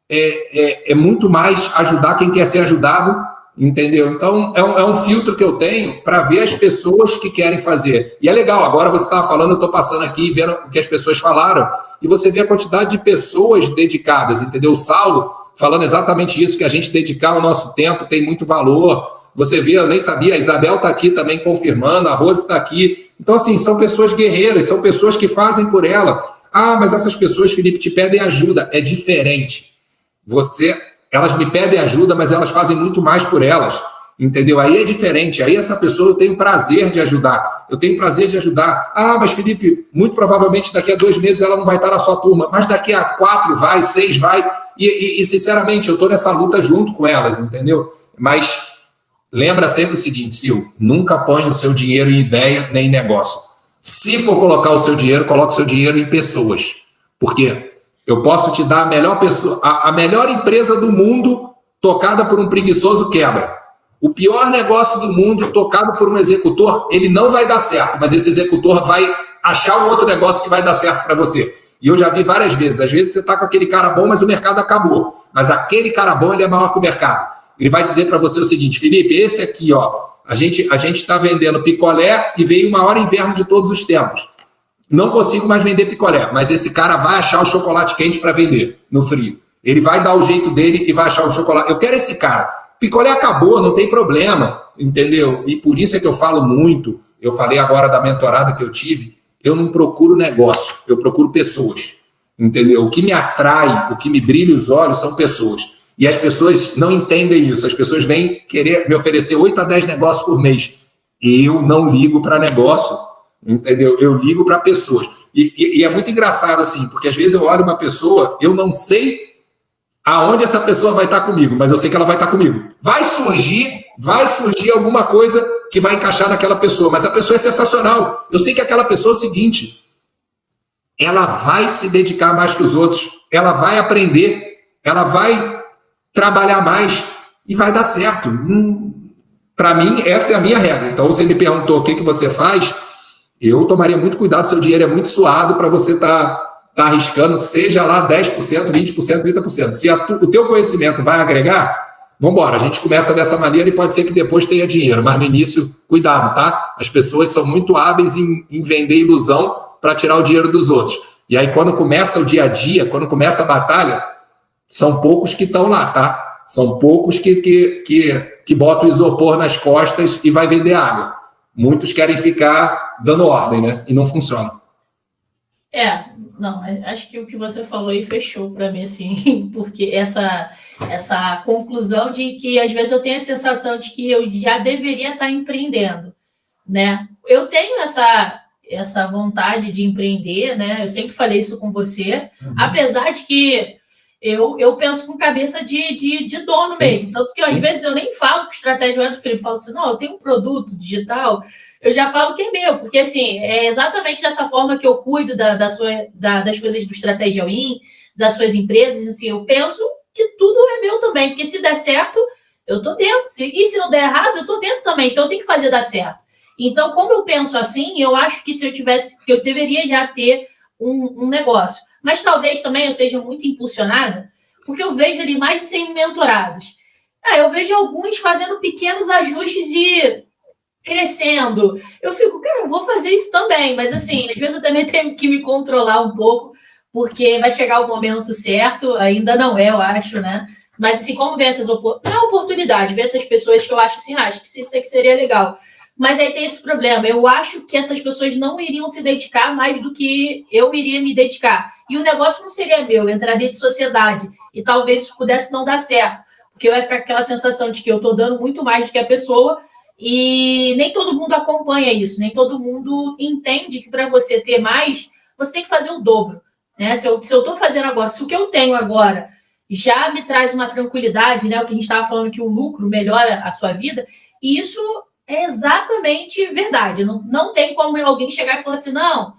é muito mais ajudar quem quer ser ajudado, entendeu? Então, é um filtro que eu tenho para ver as pessoas que querem fazer. E é legal, agora você estava falando, eu estou passando aqui, vendo o que as pessoas falaram, e você vê a quantidade de pessoas dedicadas, entendeu? O Saulo falando exatamente isso, que a gente dedicar o nosso tempo tem muito valor. Você vê, eu nem sabia, a Isabel está aqui também confirmando, a Rose está aqui. Então, assim, são pessoas guerreiras, são pessoas que fazem por ela. Mas essas pessoas, Felipe, te pedem ajuda. É diferente. Elas me pedem ajuda, mas elas fazem muito mais por elas. entendeu? Aí é diferente, aí essa pessoa eu tenho prazer de ajudar, mas Felipe, muito provavelmente daqui a 2 meses ela não vai estar na sua turma, mas daqui a 4 vai, 6 vai, e sinceramente eu estou nessa luta junto com elas, entendeu? Mas lembra sempre o seguinte, Sil, nunca ponha o seu dinheiro em ideia nem em negócio. Se for colocar o seu dinheiro, coloque o seu dinheiro em pessoas, porque eu posso te dar a melhor empresa do mundo tocada por um preguiçoso quebra. O pior negócio do mundo tocado por um executor, ele não vai dar certo, mas esse executor vai achar um outro negócio que vai dar certo para você. E eu já vi várias vezes. Às vezes você está com aquele cara bom, mas o mercado acabou. Mas aquele cara bom, ele é maior que o mercado. Ele vai dizer para você o seguinte, Felipe, esse aqui, ó, a gente está vendendo picolé e veio o maior inverno de todos os tempos. Não consigo mais vender picolé, mas esse cara vai achar o chocolate quente para vender no frio. Ele vai dar o jeito dele e vai achar o chocolate. Eu quero esse cara. Picolé acabou, não tem problema, entendeu? E por isso é que eu falo muito. Eu falei agora da mentorada que eu tive. Eu não procuro negócio, eu procuro pessoas, entendeu? O que me atrai, o que me brilha os olhos são pessoas. E as pessoas não entendem isso. As pessoas vêm querer me oferecer 8 a 10 negócios por mês. Eu não ligo para negócio, entendeu? Eu ligo para pessoas. E é muito engraçado assim, porque às vezes eu olho uma pessoa, eu não sei aonde essa pessoa vai estar comigo, mas eu sei que ela vai estar comigo. Vai surgir alguma coisa que vai encaixar naquela pessoa, mas a pessoa é sensacional. Eu sei que aquela pessoa é o seguinte, ela vai se dedicar mais que os outros, ela vai aprender, ela vai trabalhar mais e vai dar certo. Para mim, essa é a minha regra. Então, você me perguntou o que você faz, eu tomaria muito cuidado, seu dinheiro é muito suado para você estar arriscando, que seja lá 10%, 20%, 30%. Se o teu conhecimento vai agregar, vamos embora, a gente começa dessa maneira e pode ser que depois tenha dinheiro, mas no início, cuidado, tá? As pessoas são muito hábeis em vender ilusão para tirar o dinheiro dos outros. E aí, quando começa o dia a dia, quando começa a batalha, são poucos que estão lá, tá? São poucos que botam isopor nas costas e vai vender água. Muitos querem ficar dando ordem, né? E não funciona. Não, acho que o que você falou aí fechou para mim, assim, porque essa conclusão de que às vezes eu tenho a sensação de que eu já deveria estar empreendendo, né? Eu tenho essa vontade de empreender, né? Eu sempre falei isso com você, apesar de que eu penso com cabeça de dono mesmo. Tanto que às vezes eu nem falo com estratégia web do Felipe, eu falo assim, não, eu tenho um produto digital, eu já falo que é meu, porque assim, é exatamente dessa forma que eu cuido das coisas do Estratégia Win, das suas empresas, assim, eu penso que tudo é meu também, porque se der certo, eu tô dentro, e se não der errado, eu tô dentro também, então eu tenho que fazer dar certo. Então, como eu penso assim, eu acho que se eu tivesse, que eu deveria já ter um negócio. Mas talvez também eu seja muito impulsionada, porque eu vejo ali mais de 100 mentorados. Eu vejo alguns fazendo pequenos ajustes e crescendo. Eu fico, cara, eu vou fazer isso também. Mas assim, às vezes eu também tenho que me controlar um pouco, porque vai chegar o momento certo, ainda não é, eu acho, né? Mas assim, como ver essas oportunidades? Não é oportunidade, ver essas pessoas que eu acho assim, acho que isso aqui seria legal. Mas aí tem esse problema. Eu acho que essas pessoas não iriam se dedicar mais do que eu iria me dedicar. E o negócio não seria meu, eu entraria de sociedade. E talvez isso pudesse não dar certo. Porque vai ficar aquela sensação de que eu estou dando muito mais do que a pessoa e nem todo mundo acompanha isso. Nem todo mundo entende que para você ter mais, você tem que fazer o dobro. Né? Se eu estou fazendo agora, se o que eu tenho agora já me traz uma tranquilidade, né? O que a gente estava falando que o lucro melhora a sua vida, e isso é exatamente verdade. Não tem como alguém chegar e falar assim, não,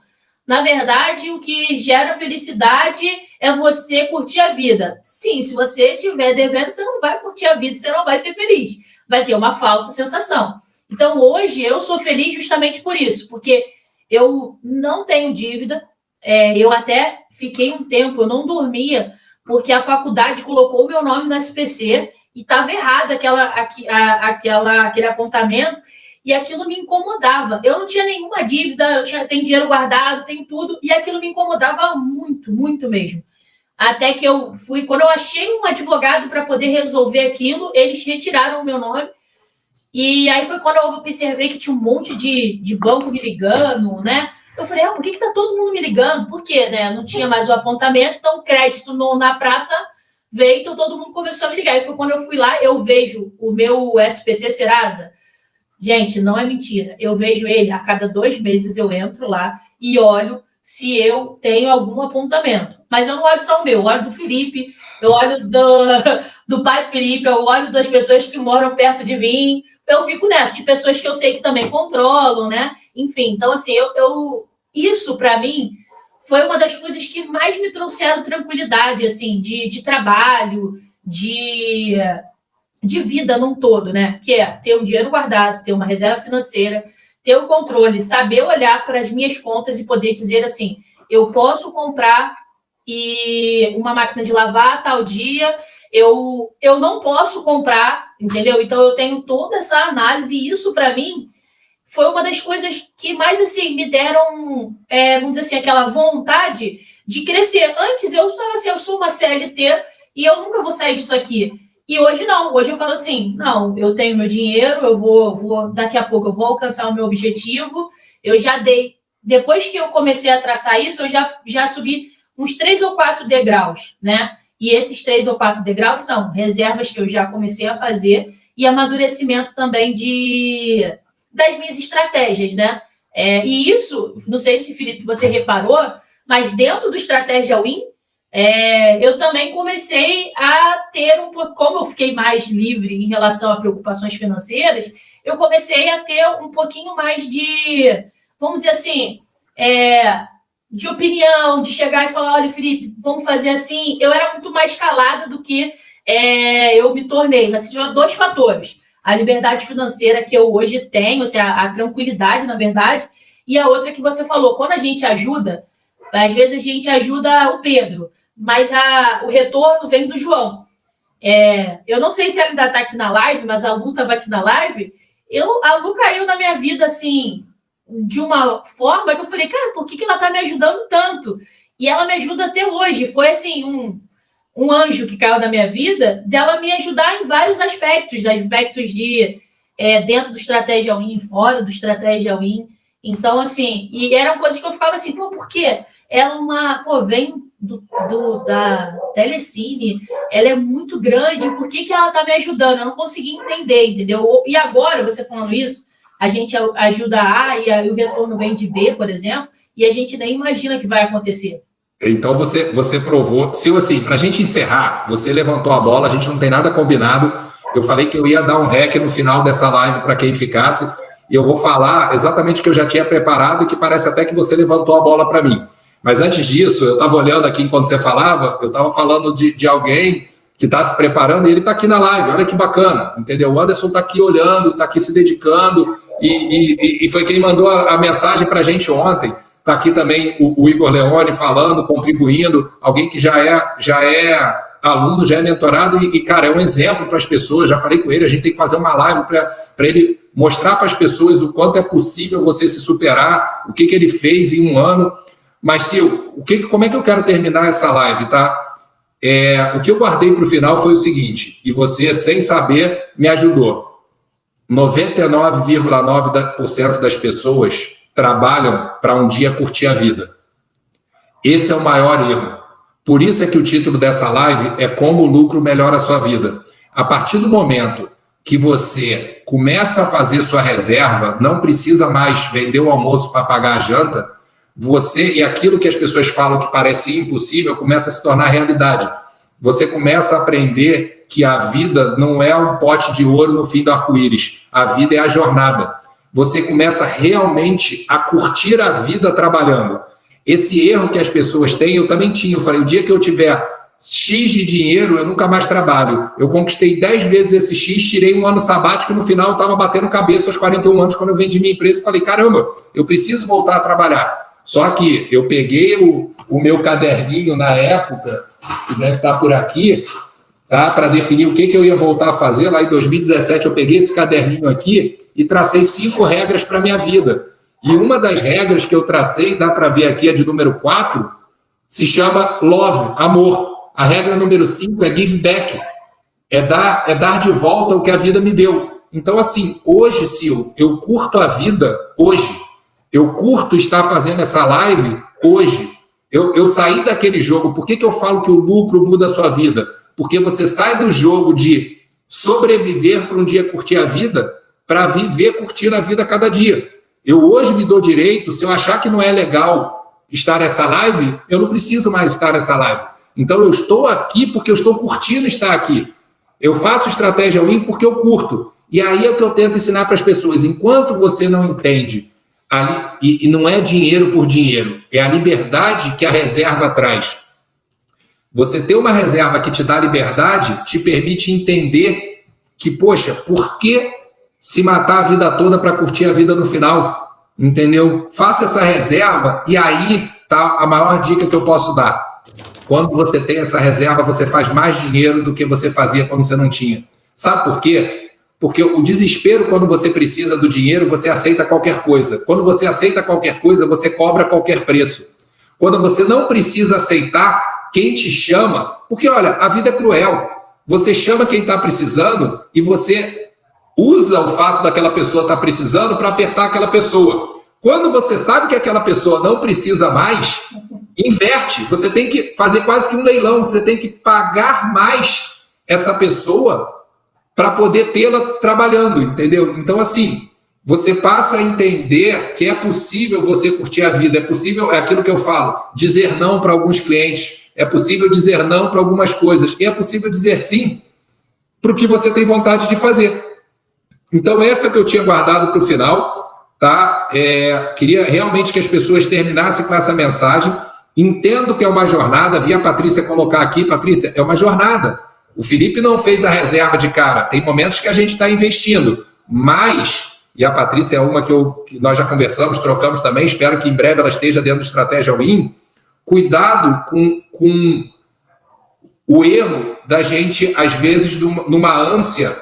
na verdade, o que gera felicidade é você curtir a vida. Sim, se você estiver devendo, você não vai curtir a vida, você não vai ser feliz. Vai ter uma falsa sensação. Então, hoje, eu sou feliz justamente por isso, porque eu não tenho dívida, eu até fiquei um tempo, eu não dormia, porque a faculdade colocou o meu nome no SPC, e estava errado aquele apontamento, e aquilo me incomodava. Eu não tinha nenhuma dívida, tenho dinheiro guardado, tenho tudo, e aquilo me incomodava muito, muito mesmo. Até que quando eu achei um advogado para poder resolver aquilo, eles retiraram o meu nome, e aí foi quando eu observei que tinha um monte de banco me ligando, né? Eu falei, por que está todo mundo me ligando? Por quê? Né? Não tinha mais o apontamento, então o crédito na praça veio, então todo mundo começou a me ligar. E foi quando eu fui lá, eu vejo o meu SPC Serasa. Gente, não é mentira. Eu vejo ele, a cada 2 meses eu entro lá e olho se eu tenho algum apontamento. Mas eu não olho só o meu, eu olho do Felipe, eu olho do pai do Felipe, eu olho das pessoas que moram perto de mim. Eu fico nessa, de pessoas que eu sei que também controlam, né? Enfim, então assim, isso para mim foi uma das coisas que mais me trouxeram tranquilidade, assim, de trabalho, de vida num todo, né? Que é ter um dinheiro guardado, ter uma reserva financeira, ter o controle, saber olhar para as minhas contas e poder dizer assim, eu posso comprar uma máquina de lavar tal dia, eu não posso comprar, entendeu? Então eu tenho toda essa análise e isso para mim foi uma das coisas que mais assim me deram, vamos dizer assim, aquela vontade de crescer. Antes eu estava assim, eu sou uma CLT e eu nunca vou sair disso aqui. E hoje não, hoje eu falo assim, não, eu tenho meu dinheiro, eu vou daqui a pouco eu vou alcançar o meu objetivo, eu já dei, depois que eu comecei a traçar isso, eu já subi uns 3 ou 4 degraus, né? E esses 3 ou 4 degraus são reservas que eu já comecei a fazer e amadurecimento também das minhas estratégias, né? E isso, não sei se, Felipe, você reparou, mas dentro do Estratégia Win, eu também comecei a ter como eu fiquei mais livre em relação a preocupações financeiras, eu comecei a ter um pouquinho mais de, vamos dizer assim, de opinião, de chegar e falar, olha, Felipe, vamos fazer assim. Eu era muito mais calada do que eu me tornei. Mas tinha 2 fatores. A liberdade financeira que eu hoje tenho, assim, a tranquilidade, na verdade, e a outra que você falou, quando a gente ajuda, às vezes a gente ajuda o Pedro, mas o retorno vem do João. Eu não sei se ela ainda está aqui na live, mas a Lu estava aqui na live. A Lu caiu na minha vida, assim, de uma forma que eu falei, cara, por que ela está me ajudando tanto? E ela me ajuda até hoje. Foi, assim, um anjo que caiu na minha vida, dela me ajudar em vários aspectos de dentro do Estratégia Win, fora do Estratégia Win. Então, assim, e eram coisas que eu ficava assim, por quê? Ela vem da Telecine, ela é muito grande, por que ela tá me ajudando? Eu não consegui entender, entendeu? E agora, você falando isso, a gente ajuda A e o retorno vem de B, por exemplo, e a gente nem imagina que vai acontecer. Então você provou. Se assim, para a gente encerrar, você levantou a bola, a gente não tem nada combinado. Eu falei que eu ia dar um rec no final dessa live para quem ficasse, e eu vou falar exatamente o que eu já tinha preparado e que parece até que você levantou a bola para mim. Mas antes disso, eu estava olhando aqui enquanto você falava, eu estava falando de alguém que está se preparando e ele está aqui na live. Olha que bacana, entendeu? O Anderson está aqui olhando, está aqui se dedicando e foi quem mandou a mensagem para a gente ontem. Está aqui também o Igor Leone falando, contribuindo, alguém que já é aluno, já é mentorado e, cara, é um exemplo para as pessoas. Já falei com ele, a gente tem que fazer uma live para ele mostrar para as pessoas o quanto é possível você se superar, o que ele fez em um ano. Mas, Sil, como é que eu quero terminar essa live, tá? O que eu guardei para o final foi o seguinte, e você, sem saber, me ajudou. 99,9% das pessoas trabalham para um dia curtir a vida. Esse é o maior erro. Por isso é que o título dessa live é Como o Lucro Melhora a Sua Vida. A partir do momento que você começa a fazer sua reserva, não precisa mais vender o almoço para pagar a janta, e aquilo que as pessoas falam que parece impossível começa a se tornar realidade. Você começa a aprender que a vida não é um pote de ouro no fim do arco-íris. A vida é a jornada. Você começa realmente a curtir a vida trabalhando. Esse erro que as pessoas têm, eu também tinha. Eu falei, o dia que eu tiver X de dinheiro, eu nunca mais trabalho. Eu conquistei 10 vezes esse X, tirei um ano sabático e no final eu estava batendo cabeça aos 41 anos quando eu vendi minha empresa e falei, caramba, eu preciso voltar a trabalhar. Só que eu peguei o meu caderninho na época, que deve estar por aqui, tá, para definir o que eu ia voltar a fazer. Lá em 2017 eu peguei esse caderninho aqui e tracei 5 regras para a minha vida. E uma das regras que eu tracei, dá para ver aqui, é de número 4, se chama love, amor. A regra número 5 é give back, é dar de volta o que a vida me deu. Então, assim, hoje, Sil, eu curto a vida hoje. Eu curto estar fazendo essa live hoje. Eu saí daquele jogo. Por que eu falo que o lucro muda a sua vida? porque você sai do jogo de sobreviver para um dia curtir a vida para viver curtindo a vida a cada dia. Eu hoje me dou direito, se eu achar que não é legal estar nessa live, eu não preciso mais estar nessa live. Então eu estou aqui porque eu estou curtindo estar aqui. Eu faço estratégia win porque eu curto. E aí é o que eu tento ensinar para as pessoas. Enquanto você não entende, e não é dinheiro por dinheiro, é a liberdade que a reserva traz. Você ter uma reserva que te dá liberdade, te permite entender que, poxa, por que se matar a vida toda para curtir a vida no final? Entendeu? Faça essa reserva e aí tá a maior dica que eu posso dar. Quando você tem essa reserva, você faz mais dinheiro do que você fazia quando você não tinha. Sabe por quê? Porque o desespero, quando você precisa do dinheiro, você aceita qualquer coisa. Quando você aceita qualquer coisa, você cobra qualquer preço. Quando você não precisa aceitar, quem te chama... Porque, olha, a vida é cruel. Você chama quem está precisando e você usa o fato daquela pessoa estar precisando para apertar aquela pessoa. Quando você sabe que aquela pessoa não precisa mais, inverte. Você tem que fazer quase que um leilão. Você tem que pagar mais essa pessoa para poder tê-la trabalhando, entendeu? Então, assim, você passa a entender que é possível você curtir a vida, é possível, é aquilo que eu falo, dizer não para alguns clientes, é possível dizer não para algumas coisas, e é possível dizer sim para o que você tem vontade de fazer. Então, essa que eu tinha guardado para o final, tá? Queria realmente que as pessoas terminassem com essa mensagem. Entendo que é uma jornada, vi a Patrícia colocar aqui, Patrícia, é uma jornada. O Felipe não fez a reserva de cara. Tem momentos que a gente está investindo, mas, e a Patrícia é uma que nós já conversamos, trocamos também, espero que em breve ela esteja dentro do Estratégia Win. Cuidado com o erro da gente, às vezes, numa ânsia,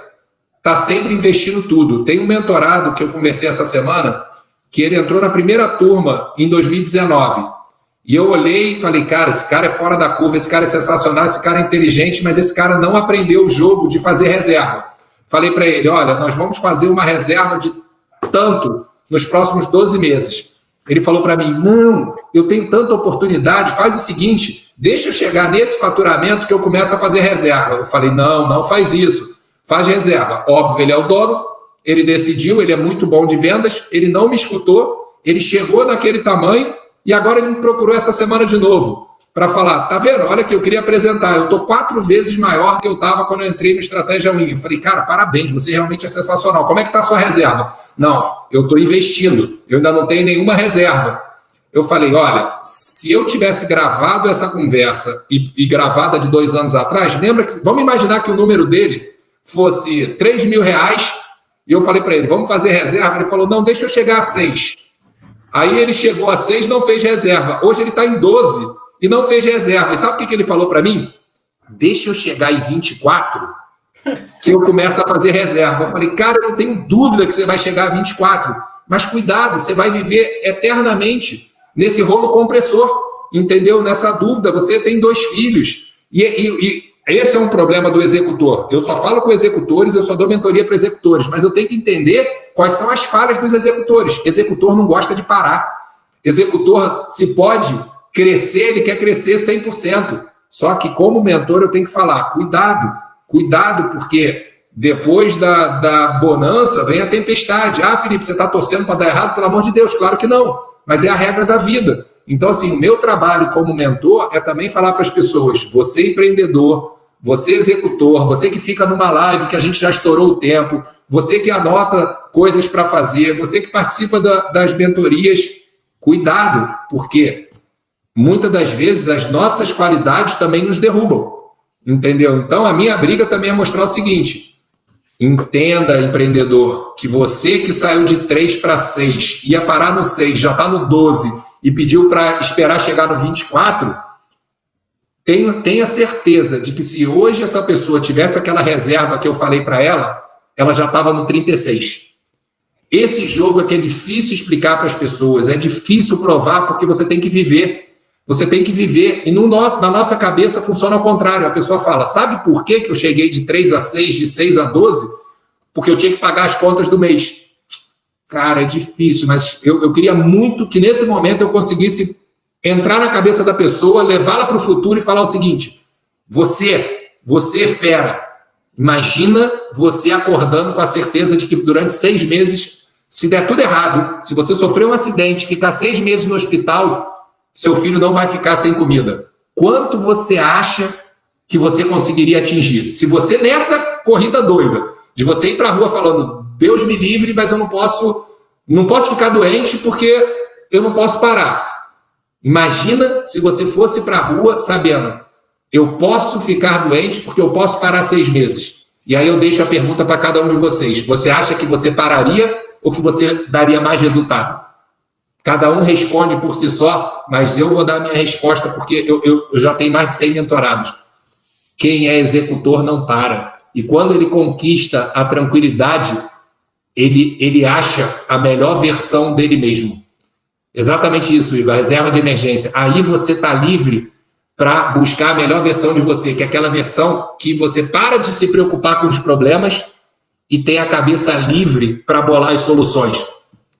tá sempre investindo tudo. Tem um mentorado que eu conversei essa semana, que ele entrou na primeira turma em 2019. E eu olhei e falei, cara, esse cara é fora da curva, esse cara é sensacional, esse cara é inteligente, mas esse cara não aprendeu o jogo de fazer reserva. Falei para ele, olha, nós vamos fazer uma reserva de tanto nos próximos 12 meses. Ele falou para mim, não, eu tenho tanta oportunidade, faz o seguinte, deixa eu chegar nesse faturamento que eu começo a fazer reserva. Eu falei, não faz isso, faz reserva. Óbvio, ele é o dono, ele decidiu, ele é muito bom de vendas, ele não me escutou, ele chegou naquele tamanho, e agora ele me procurou essa semana de novo para falar, tá vendo? Olha que eu queria apresentar, eu estou 4 vezes maior que eu estava quando eu entrei no Estratégia Win. Eu falei, cara, parabéns, você realmente é sensacional. Como é que está a sua reserva? Não, eu estou investindo, eu ainda não tenho nenhuma reserva. Eu falei, olha, se eu tivesse gravado essa conversa e gravada de 2 anos atrás, lembra que, vamos imaginar que o número dele fosse R$3.000, e eu falei para ele, vamos fazer reserva? Ele falou, não, deixa eu chegar a 6. Aí ele chegou a 6 e não fez reserva. Hoje ele está em 12 e não fez reserva. E sabe o que ele falou para mim? Deixa eu chegar em 24 que eu começo a fazer reserva. Eu falei, cara, eu não tenho dúvida que você vai chegar a 24. Mas cuidado, você vai viver eternamente nesse rolo compressor. Entendeu? Nessa dúvida. Você tem 2 filhos. E esse é um problema do executor. Eu só falo com executores, eu só dou mentoria para executores. Mas eu tenho que entender quais são as falhas dos executores. Executor não gosta de parar. Executor, se pode crescer, ele quer crescer 100%. Só que, como mentor, eu tenho que falar, cuidado, porque depois da bonança vem a tempestade. Ah, Felipe, você está torcendo para dar errado? Pelo amor de Deus, claro que não. Mas é a regra da vida. Então, assim, o meu trabalho como mentor é também falar para as pessoas, você empreendedor, você executor, você que fica numa live que a gente já estourou o tempo, você que anota coisas para fazer, você que participa das mentorias, cuidado, porque muitas das vezes as nossas qualidades também nos derrubam, entendeu? Então a minha briga também é mostrar o seguinte, entenda, empreendedor, que você que saiu de 3 para 6, ia parar no 6, já está no 12 e pediu para esperar chegar no 24, tenha certeza de que se hoje essa pessoa tivesse aquela reserva que eu falei para ela, ela já estava no 36. Esse jogo é que é difícil explicar para as pessoas, é difícil provar porque você tem que viver. Você tem que viver. E na nossa cabeça funciona ao contrário. A pessoa fala, sabe por que eu cheguei de 3 a 6, de 6 a 12? Porque eu tinha que pagar as contas do mês. Cara, é difícil, mas eu queria muito que nesse momento eu conseguisse entrar na cabeça da pessoa, levá-la para o futuro e falar o seguinte, você você é fera. Imagina você acordando com a certeza de que durante 6 meses, se der tudo errado, se você sofrer um acidente, ficar 6 meses no hospital, seu filho não vai ficar sem comida. Quanto você acha que você conseguiria atingir? Se você, nessa corrida doida, de você ir para a rua falando, Deus me livre, mas eu não posso ficar doente porque eu não posso parar. Imagina se você fosse para a rua sabendo, eu posso ficar doente porque eu posso parar 6 meses. E aí eu deixo a pergunta para cada um de vocês. Você acha que você pararia ou que você daria mais resultado? Cada um responde por si só, mas eu vou dar a minha resposta porque eu já tenho mais de 100 mentorados. Quem é executor não para. E quando ele conquista a tranquilidade, ele acha a melhor versão dele mesmo. Exatamente isso, Igor, a reserva de emergência. Aí você está livre para buscar a melhor versão de você, que é aquela versão que você para de se preocupar com os problemas e tem a cabeça livre para bolar as soluções.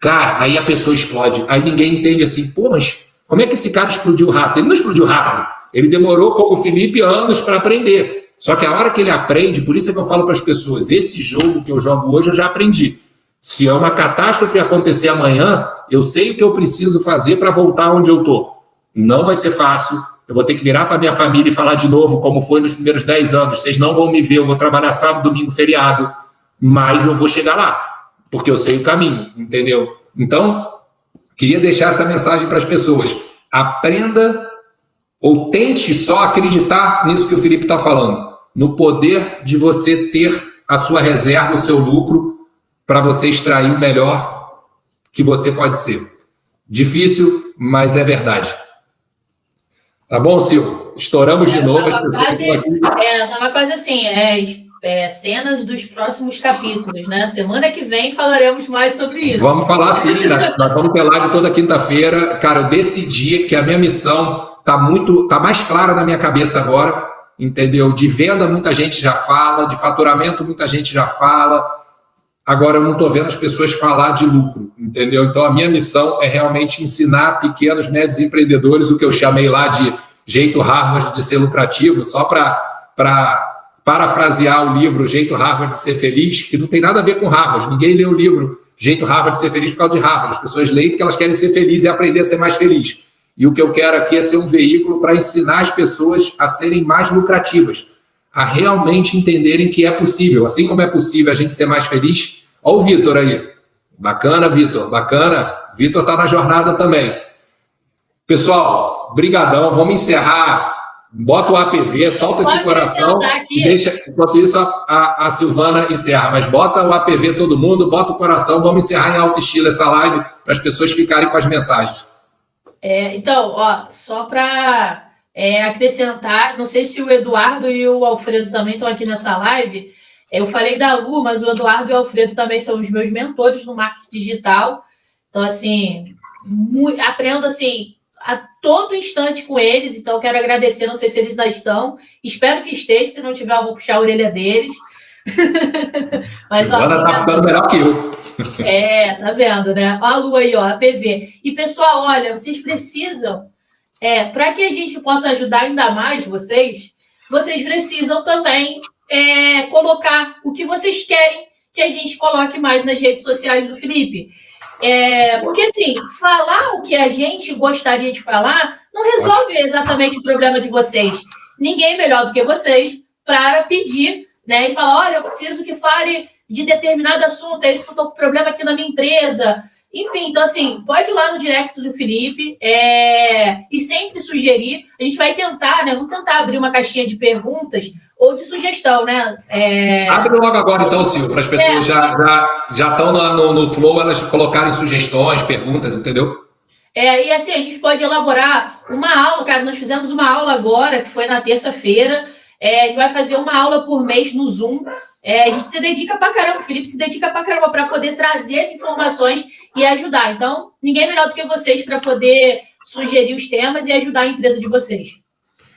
Cara, aí a pessoa explode. Aí ninguém entende assim, pô, mas como é que esse cara explodiu rápido? Ele não explodiu rápido. Ele demorou, como o Felipe, anos para aprender. Só que a hora que ele aprende, por isso é que eu falo para as pessoas, esse jogo que eu jogo hoje eu já aprendi. Se é uma catástrofe acontecer amanhã, eu sei o que eu preciso fazer para voltar onde eu estou. Não vai ser fácil. Eu vou ter que virar para minha família e falar de novo como foi nos primeiros 10 anos. Vocês não vão me ver, eu vou trabalhar sábado, domingo, feriado. Mas eu vou chegar lá, porque eu sei o caminho, entendeu? Então, queria deixar essa mensagem para as pessoas. Aprenda ou tente só acreditar nisso que o Felipe está falando. No poder de você ter a sua reserva, o seu lucro, para você extrair o melhor que você pode ser. Difícil, mas é verdade. Tá bom, Silvio? Estouramos de novo. Tava quase assim, cenas dos próximos capítulos, né? Semana que vem falaremos mais sobre isso. Vamos falar sim, nós vamos ter live toda quinta-feira. Cara, eu decidi que a minha missão tá mais clara na minha cabeça agora, entendeu? De venda muita gente já fala, de faturamento muita gente já fala. Agora eu não estou vendo as pessoas falar de lucro, entendeu? Então a minha missão é realmente ensinar pequenos, médios empreendedores o que eu chamei lá de jeito Harvard de ser lucrativo, só para parafrasear o livro Jeito Harvard de Ser Feliz, que não tem nada a ver com Harvard. Ninguém lê o livro Jeito Harvard de Ser Feliz por causa de Harvard. As pessoas leem porque elas querem ser felizes e aprender a ser mais feliz. E o que eu quero aqui é ser um veículo para ensinar as pessoas a serem mais lucrativas, a realmente entenderem que é possível. Assim como é possível a gente ser mais feliz. Olha o Vitor aí. Bacana, Vitor. Bacana. Vitor está na jornada também. Pessoal, brigadão. Vamos encerrar. Bota o APV, solta esse coração e deixa, enquanto isso a Silvana encerra. Mas bota o APV todo mundo, bota o coração, vamos encerrar em alto estilo essa live para as pessoas ficarem com as mensagens. Então, só para acrescentar, não sei se o Eduardo e o Alfredo também estão aqui nessa live. Eu falei da Lu, mas o Eduardo e o Alfredo também são os meus mentores no marketing digital. Então, assim, aprendo assim a todo instante com eles, então eu quero agradecer, não sei se eles ainda estão, espero que estejam, se não tiver eu vou puxar a orelha deles. Mas Silvana tá ficando melhor que eu. Tá vendo, né? Ó a Lu aí, ó, a PV. E pessoal, olha, vocês precisam, para que a gente possa ajudar ainda mais vocês precisam também colocar o que vocês querem que a gente coloque mais nas redes sociais do Felipe. Porque, assim, falar o que a gente gostaria de falar não resolve exatamente o problema de vocês. Ninguém melhor do que vocês para pedir, né? E falar, olha, eu preciso que fale de determinado assunto, é isso que eu estou com problema aqui na minha empresa. Enfim, então, assim, pode ir lá no direct do Felipe e sempre sugerir. A gente vai tentar, né? Vamos tentar abrir uma caixinha de perguntas ou de sugestão, né? Abre logo agora, então, Silvio, para as pessoas já estão no flow, elas colocarem sugestões, perguntas, entendeu? E assim, a gente pode elaborar uma aula, cara. Nós fizemos uma aula agora, que foi na terça-feira. A gente vai fazer uma aula por mês no Zoom. A gente se dedica pra caramba, o Felipe se dedica pra caramba para poder trazer as informações e ajudar. Então, ninguém melhor do que vocês para poder sugerir os temas e ajudar a empresa de vocês.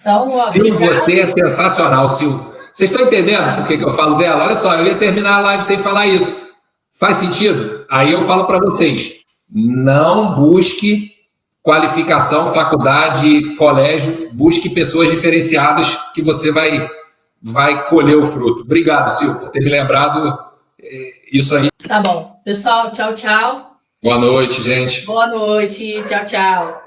Então, Silvio, você é sensacional, Silvio. Vocês estão entendendo por que eu falo dela? Olha só, eu ia terminar a live sem falar isso. Faz sentido? Aí eu falo para vocês, não busque qualificação, faculdade, colégio, busque pessoas diferenciadas que você vai vai colher o fruto. Obrigado, Sil, por ter me lembrado isso aí. Tá bom. Pessoal, tchau, tchau. Boa noite, gente. Boa noite. Tchau, tchau.